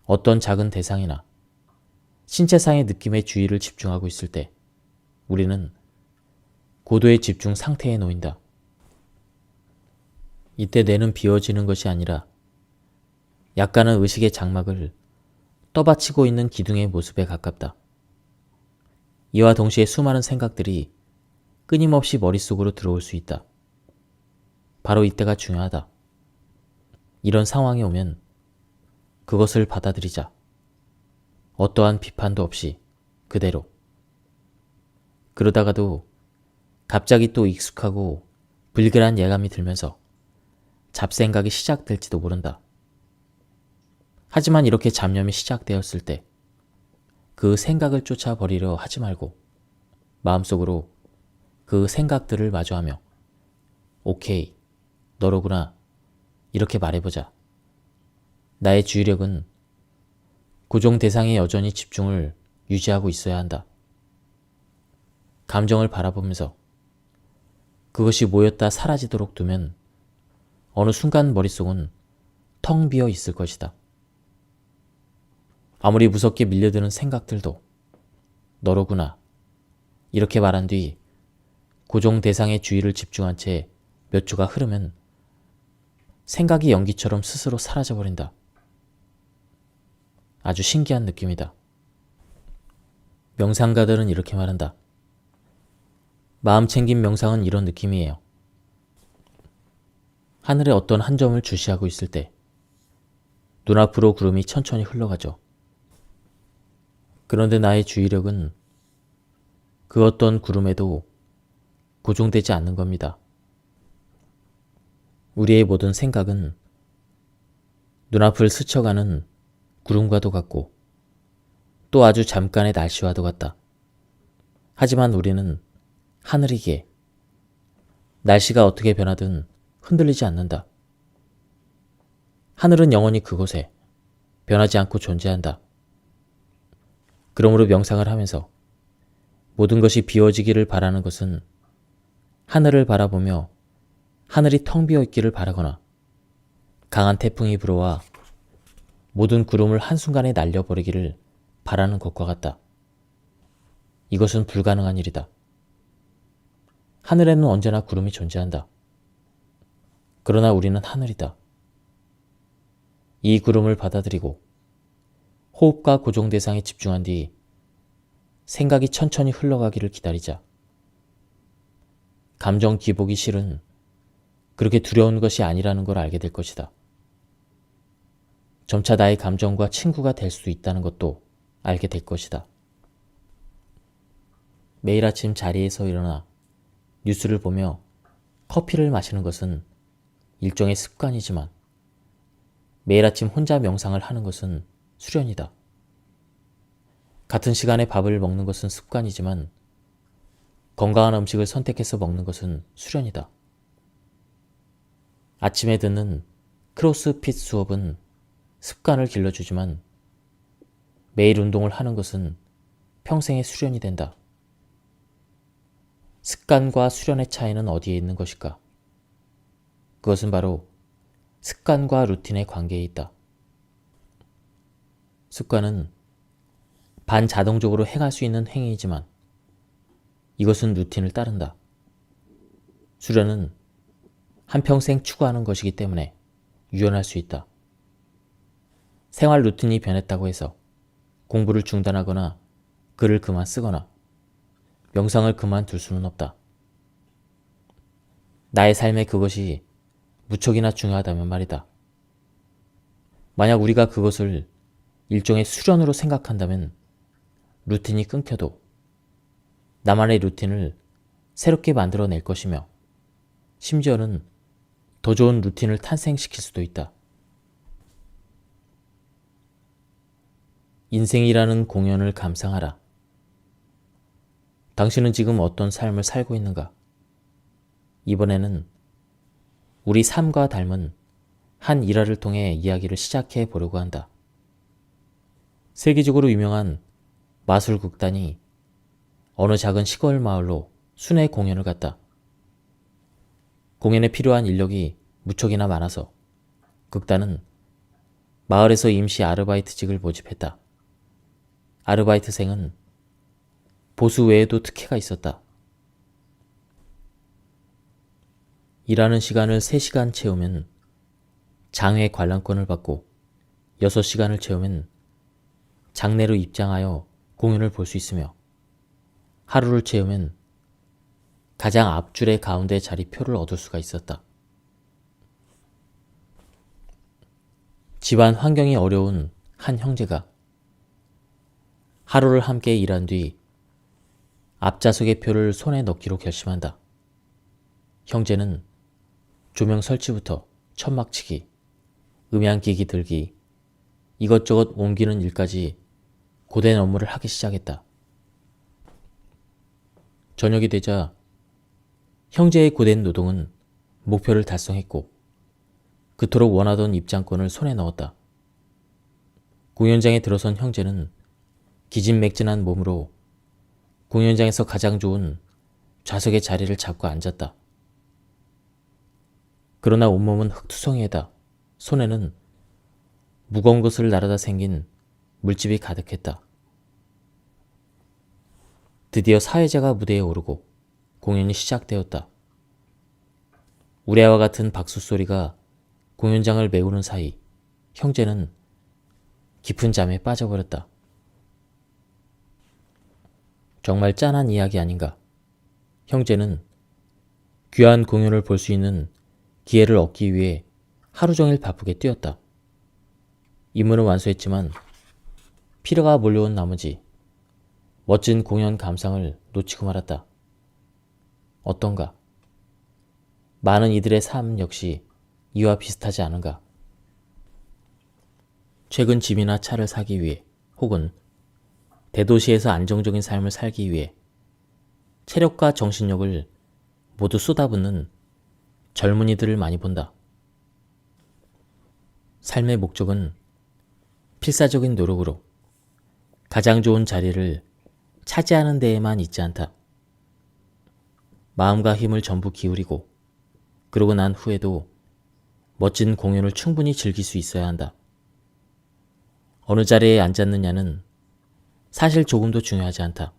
어떤 작은 대상이나 신체상의 느낌에 주의를 집중하고 있을 때 우리는 고도의 집중 상태에 놓인다. 이때 뇌는 비워지는 것이 아니라 약간은 의식의 장막을 떠받치고 있는 기둥의 모습에 가깝다. 이와 동시에 수많은 생각들이 끊임없이 머릿속으로 들어올 수 있다. 바로 이때가 중요하다. 이런 상황이 오면 그것을 받아들이자. 어떠한 비판도 없이 그대로. 그러다가도 갑자기 또 익숙하고 불길한 예감이 들면서 잡생각이 시작될지도 모른다. 하지만 이렇게 잡념이 시작되었을 때 그 생각을 쫓아버리려 하지 말고 마음속으로 그 생각들을 마주하며 오케이, 너로구나 이렇게 말해보자. 나의 주의력은 고정 대상에 여전히 집중을 유지하고 있어야 한다. 감정을 바라보면서 그것이 모였다 사라지도록 두면 어느 순간 머릿속은 텅 비어 있을 것이다. 아무리 무섭게 밀려드는 생각들도 너로구나 이렇게 말한 뒤 고정 대상에 주의를 집중한 채 몇 초가 흐르면 생각이 연기처럼 스스로 사라져버린다. 아주 신기한 느낌이다. 명상가들은 이렇게 말한다. 마음 챙김 명상은 이런 느낌이에요. 하늘에 어떤 한 점을 주시하고 있을 때 눈앞으로 구름이 천천히 흘러가죠. 그런데 나의 주의력은 그 어떤 구름에도 고정되지 않는 겁니다. 우리의 모든 생각은 눈앞을 스쳐가는 구름과도 같고 또 아주 잠깐의 날씨와도 같다. 하지만 우리는 하늘이기에 날씨가 어떻게 변하든 흔들리지 않는다. 하늘은 영원히 그곳에 변하지 않고 존재한다. 그러므로 명상을 하면서 모든 것이 비워지기를 바라는 것은 하늘을 바라보며 하늘이 텅 비어 있기를 바라거나 강한 태풍이 불어와 모든 구름을 한순간에 날려버리기를 바라는 것과 같다. 이것은 불가능한 일이다. 하늘에는 언제나 구름이 존재한다. 그러나 우리는 하늘이다. 이 구름을 받아들이고 호흡과 고정 대상에 집중한 뒤 생각이 천천히 흘러가기를 기다리자. 감정 기복이 실은 그렇게 두려운 것이 아니라는 걸 알게 될 것이다. 점차 나의 감정과 친구가 될 수 있다는 것도 알게 될 것이다. 매일 아침 자리에서 일어나 뉴스를 보며 커피를 마시는 것은 일종의 습관이지만 매일 아침 혼자 명상을 하는 것은 수련이다. 같은 시간에 밥을 먹는 것은 습관이지만 건강한 음식을 선택해서 먹는 것은 수련이다. 아침에 듣는 크로스핏 수업은 습관을 길러주지만 매일 운동을 하는 것은 평생의 수련이 된다. 습관과 수련의 차이는 어디에 있는 것일까? 그것은 바로 습관과 루틴의 관계에 있다. 습관은 반자동적으로 행할 수 있는 행위이지만 이것은 루틴을 따른다. 수련은 한평생 추구하는 것이기 때문에 유연할 수 있다. 생활 루틴이 변했다고 해서 공부를 중단하거나 글을 그만 쓰거나 명상을 그만둘 수는 없다. 나의 삶에 그것이 무척이나 중요하다면 말이다. 만약 우리가 그것을 일종의 수련으로 생각한다면 루틴이 끊겨도 나만의 루틴을 새롭게 만들어낼 것이며 심지어는 더 좋은 루틴을 탄생시킬 수도 있다. 인생이라는 공연을 감상하라. 당신은 지금 어떤 삶을 살고 있는가? 이번에는 우리 삶과 닮은 한 일화를 통해 이야기를 시작해 보려고 한다. 세계적으로 유명한 마술극단이 어느 작은 시골 마을로 순회 공연을 갔다. 공연에 필요한 인력이 무척이나 많아서 극단은 마을에서 임시 아르바이트직을 모집했다. 아르바이트생은 보수 외에도 특혜가 있었다. 일하는 시간을 3시간 채우면 장회 관람권을 받고 6시간을 채우면 장내로 입장하여 공연을 볼 수 있으며 하루를 채우면 가장 앞줄의 가운데 자리표를 얻을 수가 있었다. 집안 환경이 어려운 한 형제가 하루를 함께 일한 뒤 앞좌석의 표를 손에 넣기로 결심한다. 형제는 조명 설치부터 천막치기, 음향기기 들기, 이것저것 옮기는 일까지 고된 업무를 하기 시작했다. 저녁이 되자 형제의 고된 노동은 목표를 달성했고 그토록 원하던 입장권을 손에 넣었다. 공연장에 들어선 형제는 기진맥진한 몸으로 공연장에서 가장 좋은 좌석의 자리를 잡고 앉았다. 그러나 온몸은 흙투성이에다 손에는 무거운 것을 나르다 생긴 물집이 가득했다. 드디어 사회자가 무대에 오르고 공연이 시작되었다. 우레와 같은 박수 소리가 공연장을 메우는 사이 형제는 깊은 잠에 빠져버렸다. 정말 짠한 이야기 아닌가. 형제는 귀한 공연을 볼 수 있는 기회를 얻기 위해 하루 종일 바쁘게 뛰었다. 임무는 완수했지만 피로가 몰려온 나머지 멋진 공연 감상을 놓치고 말았다. 어떤가? 많은 이들의 삶 역시 이와 비슷하지 않은가? 최근 집이나 차를 사기 위해 혹은 대도시에서 안정적인 삶을 살기 위해 체력과 정신력을 모두 쏟아붓는 젊은이들을 많이 본다. 삶의 목적은 필사적인 노력으로 가장 좋은 자리를 차지하는 데에만 있지 않다. 마음과 힘을 전부 기울이고 그러고 난 후에도 멋진 공연을 충분히 즐길 수 있어야 한다. 어느 자리에 앉았느냐는 사실 조금도 중요하지 않다.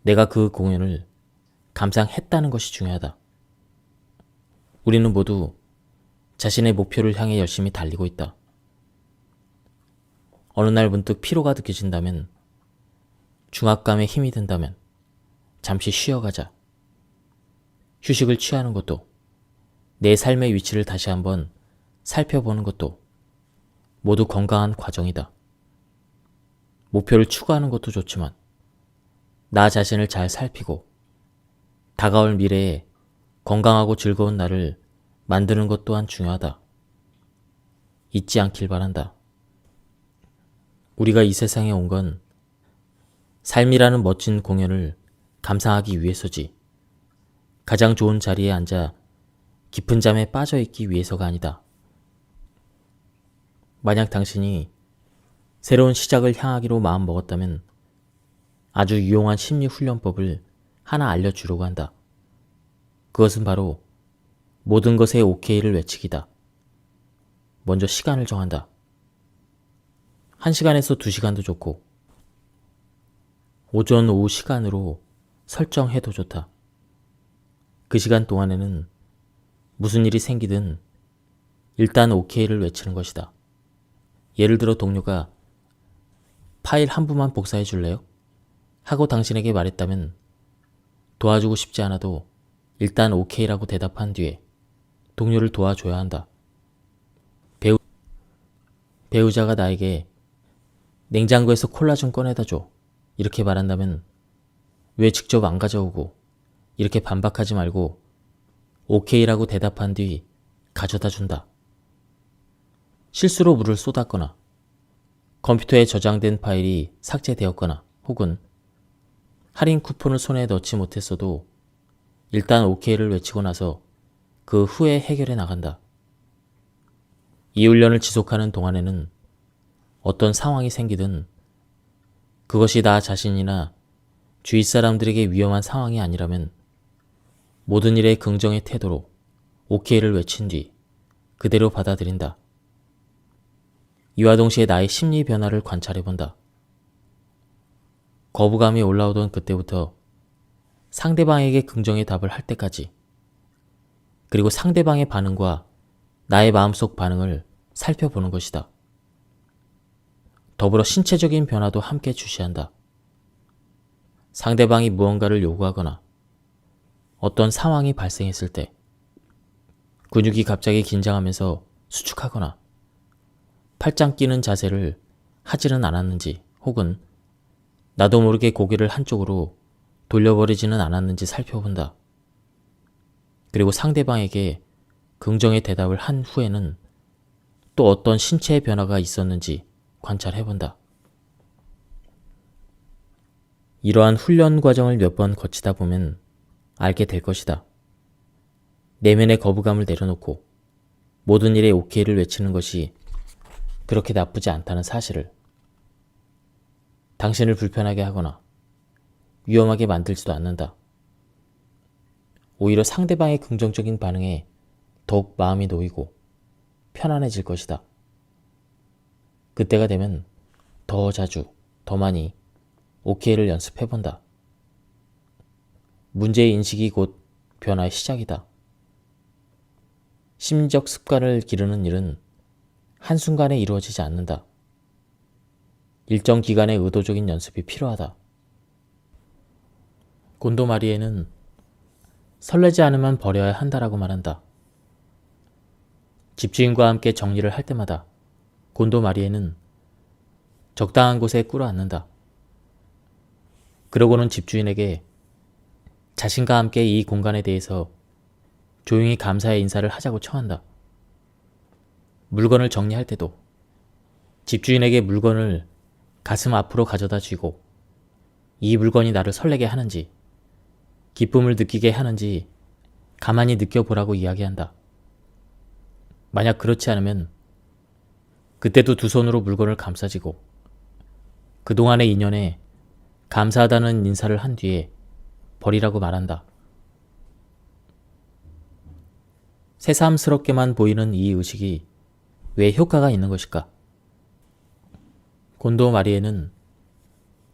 내가 그 공연을 감상했다는 것이 중요하다. 우리는 모두 자신의 목표를 향해 열심히 달리고 있다. 어느 날 문득 피로가 느껴진다면, 중압감에 힘이 든다면 잠시 쉬어가자. 휴식을 취하는 것도, 내 삶의 위치를 다시 한번 살펴보는 것도 모두 건강한 과정이다. 목표를 추구하는 것도 좋지만 나 자신을 잘 살피고 다가올 미래에 건강하고 즐거운 날을 만드는 것 또한 중요하다. 잊지 않길 바란다. 우리가 이 세상에 온 건 삶이라는 멋진 공연을 감상하기 위해서지, 가장 좋은 자리에 앉아 깊은 잠에 빠져있기 위해서가 아니다. 만약 당신이 새로운 시작을 향하기로 마음먹었다면 아주 유용한 심리훈련법을 하나 알려주려고 한다. 그것은 바로 모든 것에 오케이를 외치기다. 먼저 시간을 정한다. 1시간에서 2시간도 좋고 오전, 오후 시간으로 설정해도 좋다. 그 시간 동안에는 무슨 일이 생기든 일단 오케이를 외치는 것이다. 예를 들어 동료가 파일 한 부만 복사해 줄래요? 하고 당신에게 말했다면 도와주고 싶지 않아도 일단 오케이라고 대답한 뒤에 동료를 도와줘야 한다. 배우자가 나에게 냉장고에서 콜라 좀 꺼내다 줘. 이렇게 말한다면 왜 직접 안 가져오고, 이렇게 반박하지 말고 오케이라고 대답한 뒤 가져다 준다. 실수로 물을 쏟았거나 컴퓨터에 저장된 파일이 삭제되었거나 혹은 할인 쿠폰을 손에 넣지 못했어도 일단 오케이를 외치고 나서 그 후에 해결해 나간다. 이 훈련을 지속하는 동안에는 어떤 상황이 생기든 그것이 나 자신이나 주위 사람들에게 위험한 상황이 아니라면 모든 일에 긍정의 태도로 오케이를 외친 뒤 그대로 받아들인다. 이와 동시에 나의 심리 변화를 관찰해본다. 거부감이 올라오던 그때부터 상대방에게 긍정의 답을 할 때까지, 그리고 상대방의 반응과 나의 마음속 반응을 살펴보는 것이다. 더불어 신체적인 변화도 함께 주시한다. 상대방이 무언가를 요구하거나 어떤 상황이 발생했을 때 근육이 갑자기 긴장하면서 수축하거나 팔짱 끼는 자세를 하지는 않았는지, 혹은 나도 모르게 고개를 한쪽으로 돌려버리지는 않았는지 살펴본다. 그리고 상대방에게 긍정의 대답을 한 후에는 또 어떤 신체의 변화가 있었는지 관찰해본다. 이러한 훈련 과정을 몇 번 거치다 보면 알게 될 것이다. 내면의 거부감을 내려놓고 모든 일에 오케이를 외치는 것이 그렇게 나쁘지 않다는 사실을. 당신을 불편하게 하거나 위험하게 만들지도 않는다. 오히려 상대방의 긍정적인 반응에 더욱 마음이 놓이고 편안해질 것이다. 그때가 되면 더 자주, 더 많이 오케이를 연습해본다. 문제의 인식이 곧 변화의 시작이다. 심리적 습관을 기르는 일은 한순간에 이루어지지 않는다. 일정 기간의 의도적인 연습이 필요하다. 곤도 마리에는 설레지 않으면 버려야 한다라고 말한다. 집주인과 함께 정리를 할 때마다 곤도 마리에는 적당한 곳에 꿇어앉는다. 그러고는 집주인에게 자신과 함께 이 공간에 대해서 조용히 감사의 인사를 하자고 청한다. 물건을 정리할 때도 집주인에게 물건을 가슴 앞으로 가져다 쥐고 이 물건이 나를 설레게 하는지 기쁨을 느끼게 하는지 가만히 느껴보라고 이야기한다. 만약 그렇지 않으면 그때도 두 손으로 물건을 감싸지고 그동안의 인연에 감사하다는 인사를 한 뒤에 버리라고 말한다. 새삼스럽게만 보이는 이 의식이 왜 효과가 있는 것일까? 곤도 마리에는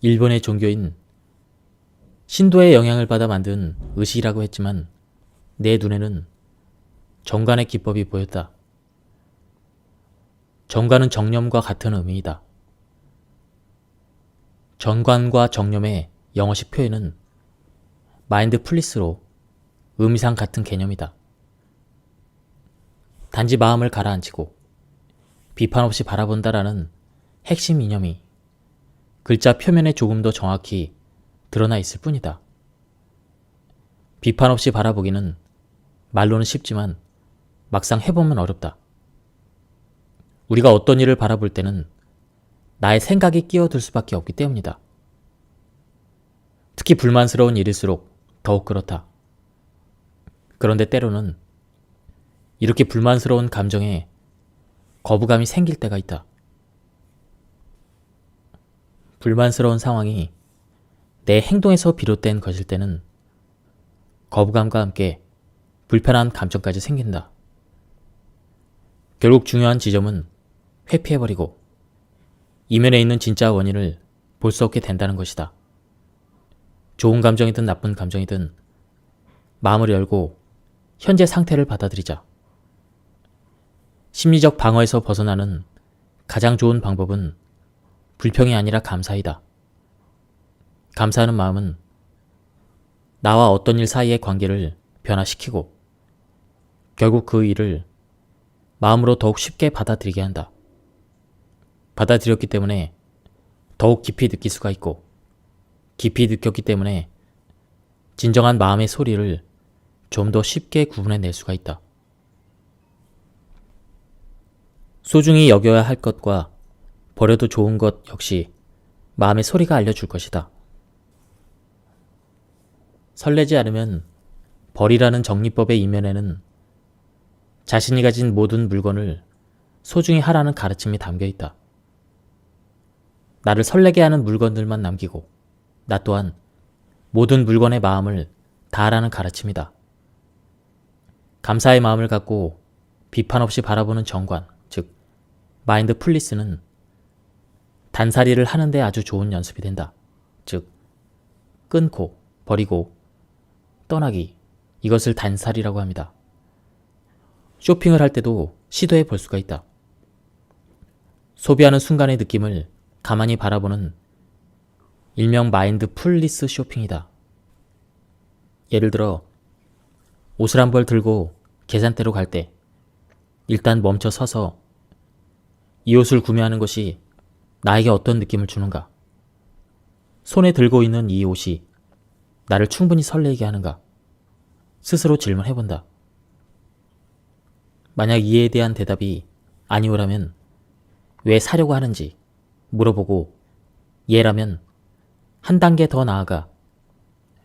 일본의 종교인 신도의 영향을 받아 만든 의식이라고 했지만 내 눈에는 정관의 기법이 보였다. 정관은 정념과 같은 의미이다. 정관과 정념의 영어식 표현은 마인드풀리스로 의미상 같은 개념이다. 단지 마음을 가라앉히고 비판 없이 바라본다라는 핵심 이념이 글자 표면에 조금 더 정확히 드러나 있을 뿐이다. 비판 없이 바라보기는 말로는 쉽지만 막상 해보면 어렵다. 우리가 어떤 일을 바라볼 때는 나의 생각이 끼어들 수밖에 없기 때문이다. 특히 불만스러운 일일수록 더욱 그렇다. 그런데 때로는 이렇게 불만스러운 감정에 거부감이 생길 때가 있다. 불만스러운 상황이 내 행동에서 비롯된 것일 때는 거부감과 함께 불편한 감정까지 생긴다. 결국 중요한 지점은 회피해버리고 이면에 있는 진짜 원인을 볼 수 없게 된다는 것이다. 좋은 감정이든 나쁜 감정이든 마음을 열고 현재 상태를 받아들이자. 심리적 방어에서 벗어나는 가장 좋은 방법은 불평이 아니라 감사이다. 감사하는 마음은 나와 어떤 일 사이의 관계를 변화시키고 결국 그 일을 마음으로 더욱 쉽게 받아들이게 한다. 받아들였기 때문에 더욱 깊이 느낄 수가 있고 깊이 느꼈기 때문에 진정한 마음의 소리를 좀 더 쉽게 구분해낼 수가 있다. 소중히 여겨야 할 것과 버려도 좋은 것 역시 마음의 소리가 알려줄 것이다. 설레지 않으면 버리라는 정리법의 이면에는 자신이 가진 모든 물건을 소중히 하라는 가르침이 담겨 있다. 나를 설레게 하는 물건들만 남기고 나 또한 모든 물건의 마음을 다하라는 가르침이다. 감사의 마음을 갖고 비판 없이 바라보는 정관, 즉 마인드풀리스는 단살이를 하는데 아주 좋은 연습이 된다. 즉 끊고 버리고 떠나기, 이것을 단살이라고 합니다. 쇼핑을 할 때도 시도해 볼 수가 있다. 소비하는 순간의 느낌을 가만히 바라보는 일명 마인드풀리스 쇼핑이다. 예를 들어 옷을 한 벌 들고 계산대로 갈 때 일단 멈춰 서서 이 옷을 구매하는 것이 나에게 어떤 느낌을 주는가? 손에 들고 있는 이 옷이 나를 충분히 설레게 하는가? 스스로 질문해본다. 만약 이에 대한 대답이 아니오라면 왜 사려고 하는지 물어보고 예라면 한 단계 더 나아가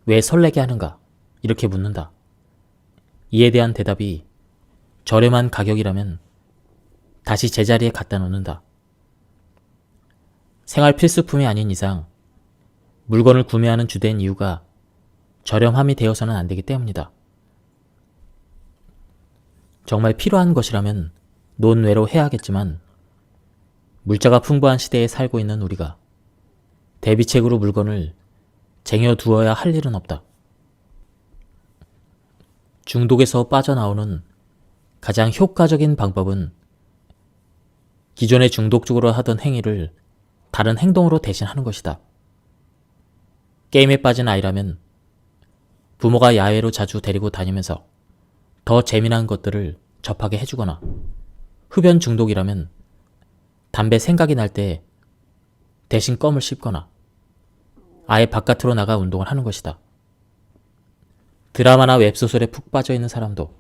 왜 설레게 하는가? 이렇게 묻는다. 이에 대한 대답이 저렴한 가격이라면 다시 제자리에 갖다 놓는다. 생활 필수품이 아닌 이상 물건을 구매하는 주된 이유가 저렴함이 되어서는 안 되기 때문이다. 정말 필요한 것이라면 논외로 해야겠지만 물자가 풍부한 시대에 살고 있는 우리가 대비책으로 물건을 쟁여두어야 할 일은 없다. 중독에서 빠져나오는 가장 효과적인 방법은 기존에 중독적으로 하던 행위를 다른 행동으로 대신하는 것이다. 게임에 빠진 아이라면 부모가 야외로 자주 데리고 다니면서 더 재미난 것들을 접하게 해주거나, 흡연 중독이라면 담배 생각이 날 때 대신 껌을 씹거나 아예 바깥으로 나가 운동을 하는 것이다. 드라마나 웹소설에 푹 빠져있는 사람도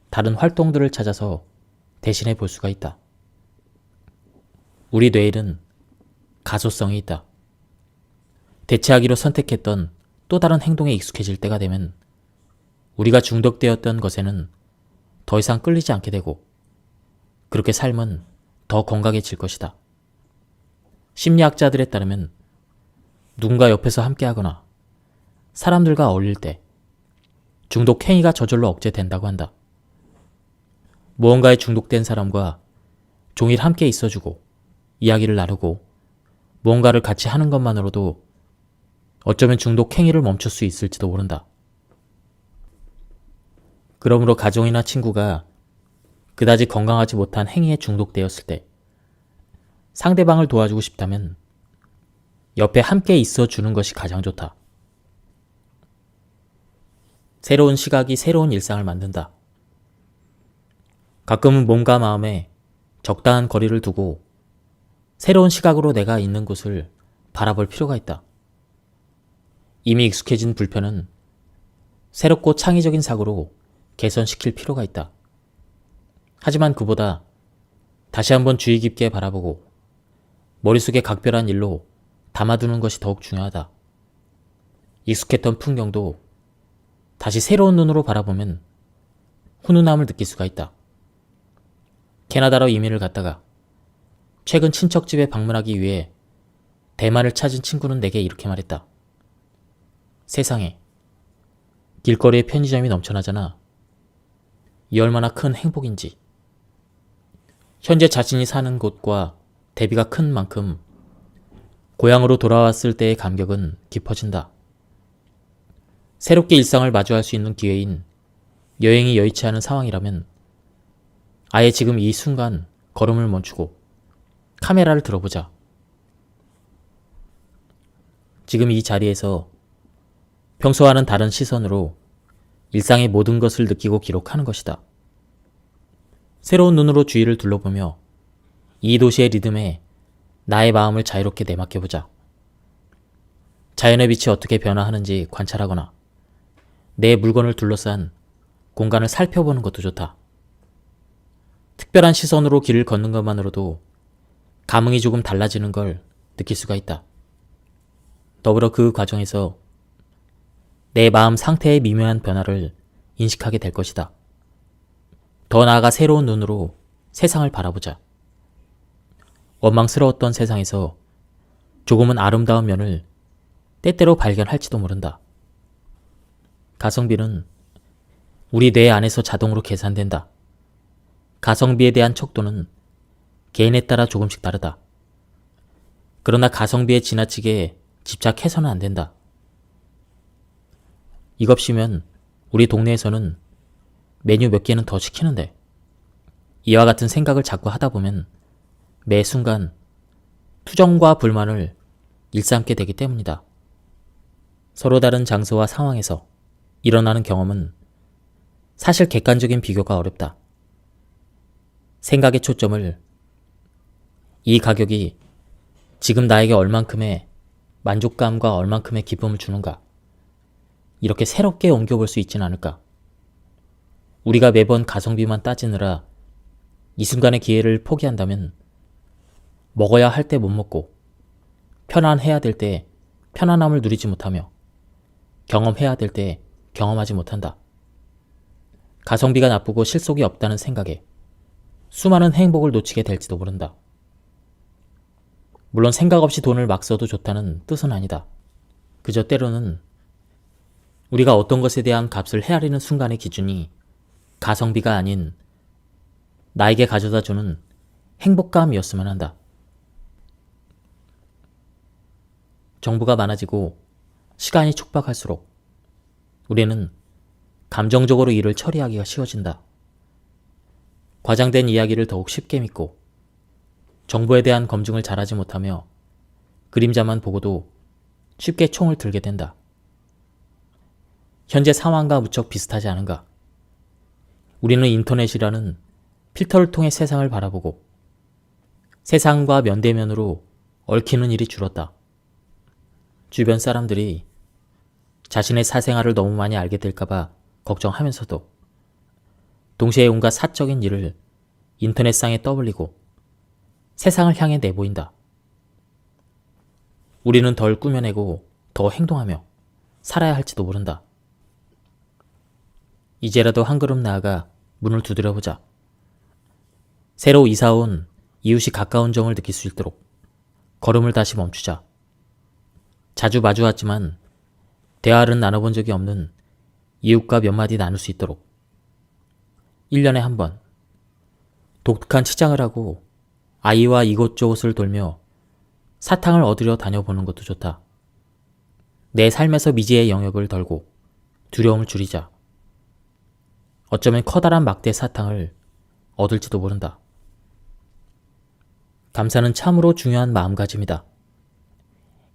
다른 활동들을 찾아서 대신해 볼 수가 있다. 우리 뇌에는 가소성이 있다. 대체하기로 선택했던 또 다른 행동에 익숙해질 때가 되면 우리가 중독되었던 것에는 더 이상 끌리지 않게 되고, 그렇게 삶은 더 건강해질 것이다. 심리학자들에 따르면 누군가 옆에서 함께하거나 사람들과 어울릴 때 중독 행위가 저절로 억제된다고 한다. 무언가에 중독된 사람과 종일 함께 있어주고 이야기를 나누고 무언가를 같이 하는 것만으로도 어쩌면 중독 행위를 멈출 수 있을지도 모른다. 그러므로 가족이나 친구가 그다지 건강하지 못한 행위에 중독되었을 때 상대방을 도와주고 싶다면 옆에 함께 있어주는 것이 가장 좋다. 새로운 시각이 새로운 일상을 만든다. 가끔은 몸과 마음에 적당한 거리를 두고 새로운 시각으로 내가 있는 곳을 바라볼 필요가 있다. 이미 익숙해진 불편은 새롭고 창의적인 사고로 개선시킬 필요가 있다. 하지만 그보다 다시 한번 주의 깊게 바라보고 머릿속에 각별한 일로 담아두는 것이 더욱 중요하다. 익숙했던 풍경도 다시 새로운 눈으로 바라보면 훈훈함을 느낄 수가 있다. 캐나다로 이민을 갔다가 최근 친척집에 방문하기 위해 대만을 찾은 친구는 내게 이렇게 말했다. 세상에, 길거리에 편의점이 넘쳐나잖아. 이 얼마나 큰 행복인지. 현재 자신이 사는 곳과 대비가 큰 만큼 고향으로 돌아왔을 때의 감격은 깊어진다. 새롭게 일상을 마주할 수 있는 기회인 여행이 여의치 않은 상황이라면 아예 지금 이 순간 걸음을 멈추고 카메라를 들어보자. 지금 이 자리에서 평소와는 다른 시선으로 일상의 모든 것을 느끼고 기록하는 것이다. 새로운 눈으로 주위를 둘러보며 이 도시의 리듬에 나의 마음을 자유롭게 내맡겨보자. 자연의 빛이 어떻게 변화하는지 관찰하거나 내 물건을 둘러싼 공간을 살펴보는 것도 좋다. 특별한 시선으로 길을 걷는 것만으로도 감흥이 조금 달라지는 걸 느낄 수가 있다. 더불어 그 과정에서 내 마음 상태의 미묘한 변화를 인식하게 될 것이다. 더 나아가 새로운 눈으로 세상을 바라보자. 원망스러웠던 세상에서 조금은 아름다운 면을 때때로 발견할지도 모른다. 가성비는 우리 뇌 안에서 자동으로 계산된다. 가성비에 대한 척도는 개인에 따라 조금씩 다르다. 그러나 가성비에 지나치게 집착해서는 안 된다. 이겁시면 우리 동네에서는 메뉴 몇 개는 더 시키는데, 이와 같은 생각을 자꾸 하다 보면 매 순간 투정과 불만을 일삼게 되기 때문이다. 서로 다른 장소와 상황에서 일어나는 경험은 사실 객관적인 비교가 어렵다. 생각의 초점을 이 가격이 지금 나에게 얼만큼의 만족감과 얼만큼의 기쁨을 주는가, 이렇게 새롭게 옮겨볼 수 있지는 않을까. 우리가 매번 가성비만 따지느라 이 순간의 기회를 포기한다면 먹어야 할 때 못 먹고, 편안해야 될 때 편안함을 누리지 못하며, 경험해야 될 때 경험하지 못한다. 가성비가 나쁘고 실속이 없다는 생각에 수많은 행복을 놓치게 될지도 모른다. 물론 생각 없이 돈을 막 써도 좋다는 뜻은 아니다. 그저 때로는 우리가 어떤 것에 대한 값을 헤아리는 순간의 기준이 가성비가 아닌 나에게 가져다주는 행복감이었으면 한다. 정보가 많아지고 시간이 촉박할수록 우리는 감정적으로 일을 처리하기가 쉬워진다. 과장된 이야기를 더욱 쉽게 믿고 정보에 대한 검증을 잘하지 못하며 그림자만 보고도 쉽게 총을 들게 된다. 현재 상황과 무척 비슷하지 않은가? 우리는 인터넷이라는 필터를 통해 세상을 바라보고 세상과 면대면으로 얽히는 일이 줄었다. 주변 사람들이 자신의 사생활을 너무 많이 알게 될까봐 걱정하면서도 동시에 온갖 사적인 일을 인터넷상에 떠벌리고 세상을 향해 내보인다. 우리는 덜 꾸며내고 더 행동하며 살아야 할지도 모른다. 이제라도 한 걸음 나아가 문을 두드려보자. 새로 이사온 이웃이 가까운 정을 느낄 수 있도록 걸음을 다시 멈추자. 자주 마주왔지만 대화를 나눠본 적이 없는 이웃과 몇 마디 나눌 수 있도록 1년에 한 번 독특한 치장을 하고 아이와 이곳저곳을 돌며 사탕을 얻으려 다녀보는 것도 좋다. 내 삶에서 미지의 영역을 덜고 두려움을 줄이자. 어쩌면 커다란 막대 사탕을 얻을지도 모른다. 감사는 참으로 중요한 마음가짐이다.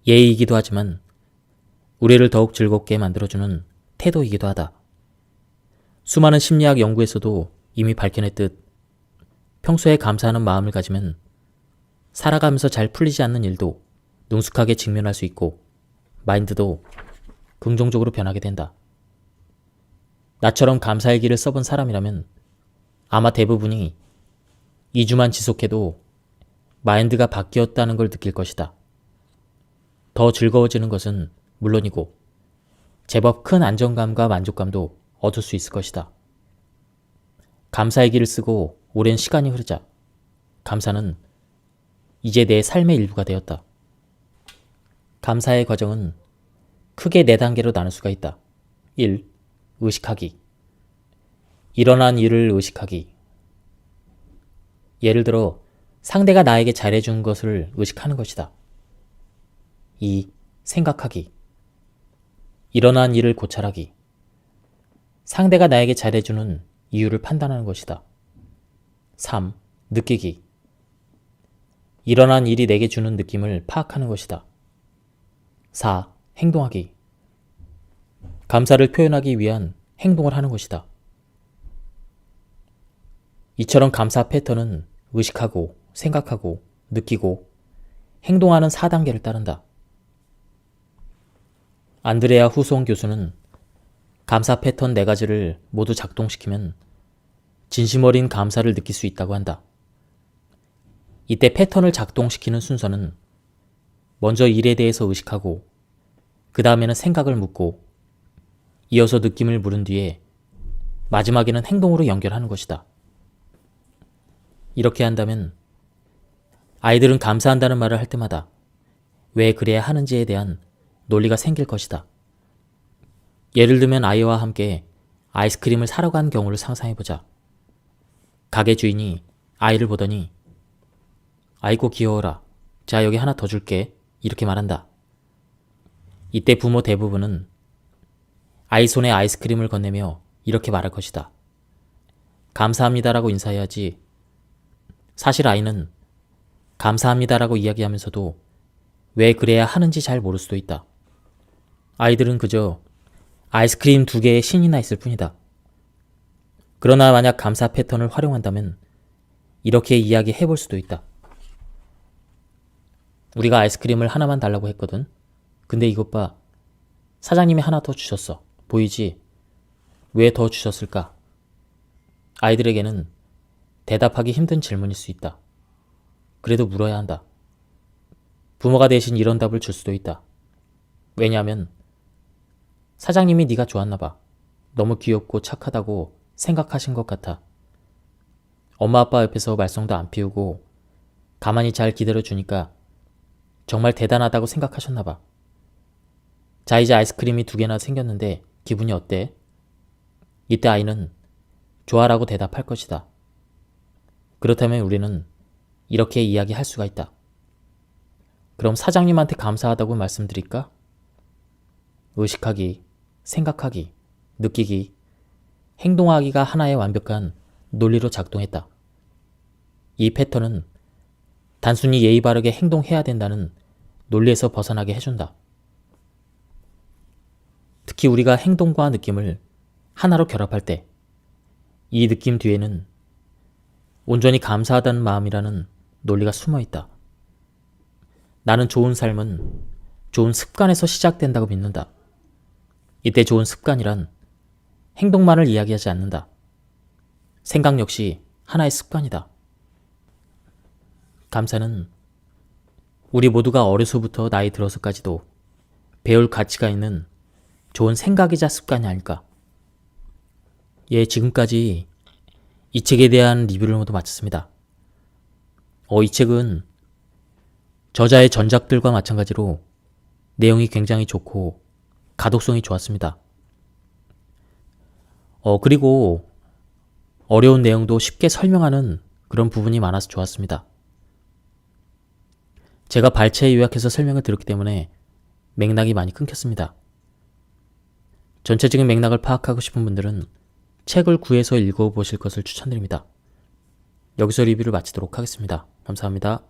예의이기도 하지만 우리를 더욱 즐겁게 만들어주는 태도이기도 하다. 수많은 심리학 연구에서도 이미 밝혀냈듯 평소에 감사하는 마음을 가지면 살아가면서 잘 풀리지 않는 일도 능숙하게 직면할 수 있고 마인드도 긍정적으로 변하게 된다. 나처럼 감사일기를 써본 사람이라면 아마 대부분이 2주만 지속해도 마인드가 바뀌었다는 걸 느낄 것이다. 더 즐거워지는 것은 물론이고 제법 큰 안정감과 만족감도 얻을 수 있을 것이다. 감사일기를 쓰고 오랜 시간이 흐르자 감사는 이제 내 삶의 일부가 되었다. 감사의 과정은 크게 4단계로 나눌 수가 있다. 1. 의식하기. 일어난 일을 의식하기. 예를 들어 상대가 나에게 잘해준 것을 의식하는 것이다. 2. 생각하기. 일어난 일을 고찰하기. 상대가 나에게 잘해주는 이유를 판단하는 것이다. 3. 느끼기. 일어난 일이 내게 주는 느낌을 파악하는 것이다. 4. 행동하기. 감사를 표현하기 위한 행동을 하는 것이다. 이처럼 감사 패턴은 의식하고 생각하고 느끼고 행동하는 4단계를 따른다. 안드레아 후송 교수는 감사 패턴 4가지를 모두 작동시키면 진심 어린 감사를 느낄 수 있다고 한다. 이때 패턴을 작동시키는 순서는 먼저 일에 대해서 의식하고 그 다음에는 생각을 묻고 이어서 느낌을 물은 뒤에 마지막에는 행동으로 연결하는 것이다. 이렇게 한다면 아이들은 감사한다는 말을 할 때마다 왜 그래야 하는지에 대한 논리가 생길 것이다. 예를 들면 아이와 함께 아이스크림을 사러 간 경우를 상상해보자. 가게 주인이 아이를 보더니 아이고 귀여워라. 자 여기 하나 더 줄게. 이렇게 말한다. 이때 부모 대부분은 아이 손에 아이스크림을 건네며 이렇게 말할 것이다. 감사합니다라고 인사해야지. 사실 아이는 감사합니다라고 이야기하면서도 왜 그래야 하는지 잘 모를 수도 있다. 아이들은 그저 아이스크림 2개에 신이 나 있을 뿐이다. 그러나 만약 감사 패턴을 활용한다면 이렇게 이야기해 볼 수도 있다. 우리가 아이스크림을 하나만 달라고 했거든. 근데 이것 봐. 사장님이 하나 더 주셨어. 보이지? 왜 더 주셨을까? 아이들에게는 대답하기 힘든 질문일 수 있다. 그래도 물어야 한다. 부모가 대신 이런 답을 줄 수도 있다. 왜냐하면 사장님이 네가 좋았나 봐. 너무 귀엽고 착하다고 생각하신 것 같아. 엄마 아빠 옆에서 말썽도 안 피우고 가만히 잘 기다려주니까 정말 대단하다고 생각하셨나 봐. 자 이제 아이스크림이 2개나 생겼는데 기분이 어때? 이때 아이는 좋아라고 대답할 것이다. 그렇다면 우리는 이렇게 이야기할 수가 있다. 그럼 사장님한테 감사하다고 말씀드릴까? 의식하기, 생각하기, 느끼기, 행동하기가 하나의 완벽한 논리로 작동했다. 이 패턴은 단순히 예의 바르게 행동해야 된다는 논리에서 벗어나게 해준다. 특히 우리가 행동과 느낌을 하나로 결합할 때 이 느낌 뒤에는 온전히 감사하다는 마음이라는 논리가 숨어 있다. 나는 좋은 삶은 좋은 습관에서 시작된다고 믿는다. 이때 좋은 습관이란 행동만을 이야기하지 않는다. 생각 역시 하나의 습관이다. 감사는 우리 모두가 어려서부터 나이 들어서까지도 배울 가치가 있는 좋은 생각이자 습관이 아닐까. 예, 지금까지 이 책에 대한 리뷰를 모두 마쳤습니다. 이 책은 저자의 전작들과 마찬가지로 내용이 굉장히 좋고 가독성이 좋았습니다. 그리고 어려운 내용도 쉽게 설명하는 그런 부분이 많아서 좋았습니다. 제가 발췌 요약해서 설명을 드렸기 때문에 맥락이 많이 끊겼습니다. 전체적인 맥락을 파악하고 싶은 분들은 책을 구해서 읽어보실 것을 추천드립니다. 여기서 리뷰를 마치도록 하겠습니다. 감사합니다.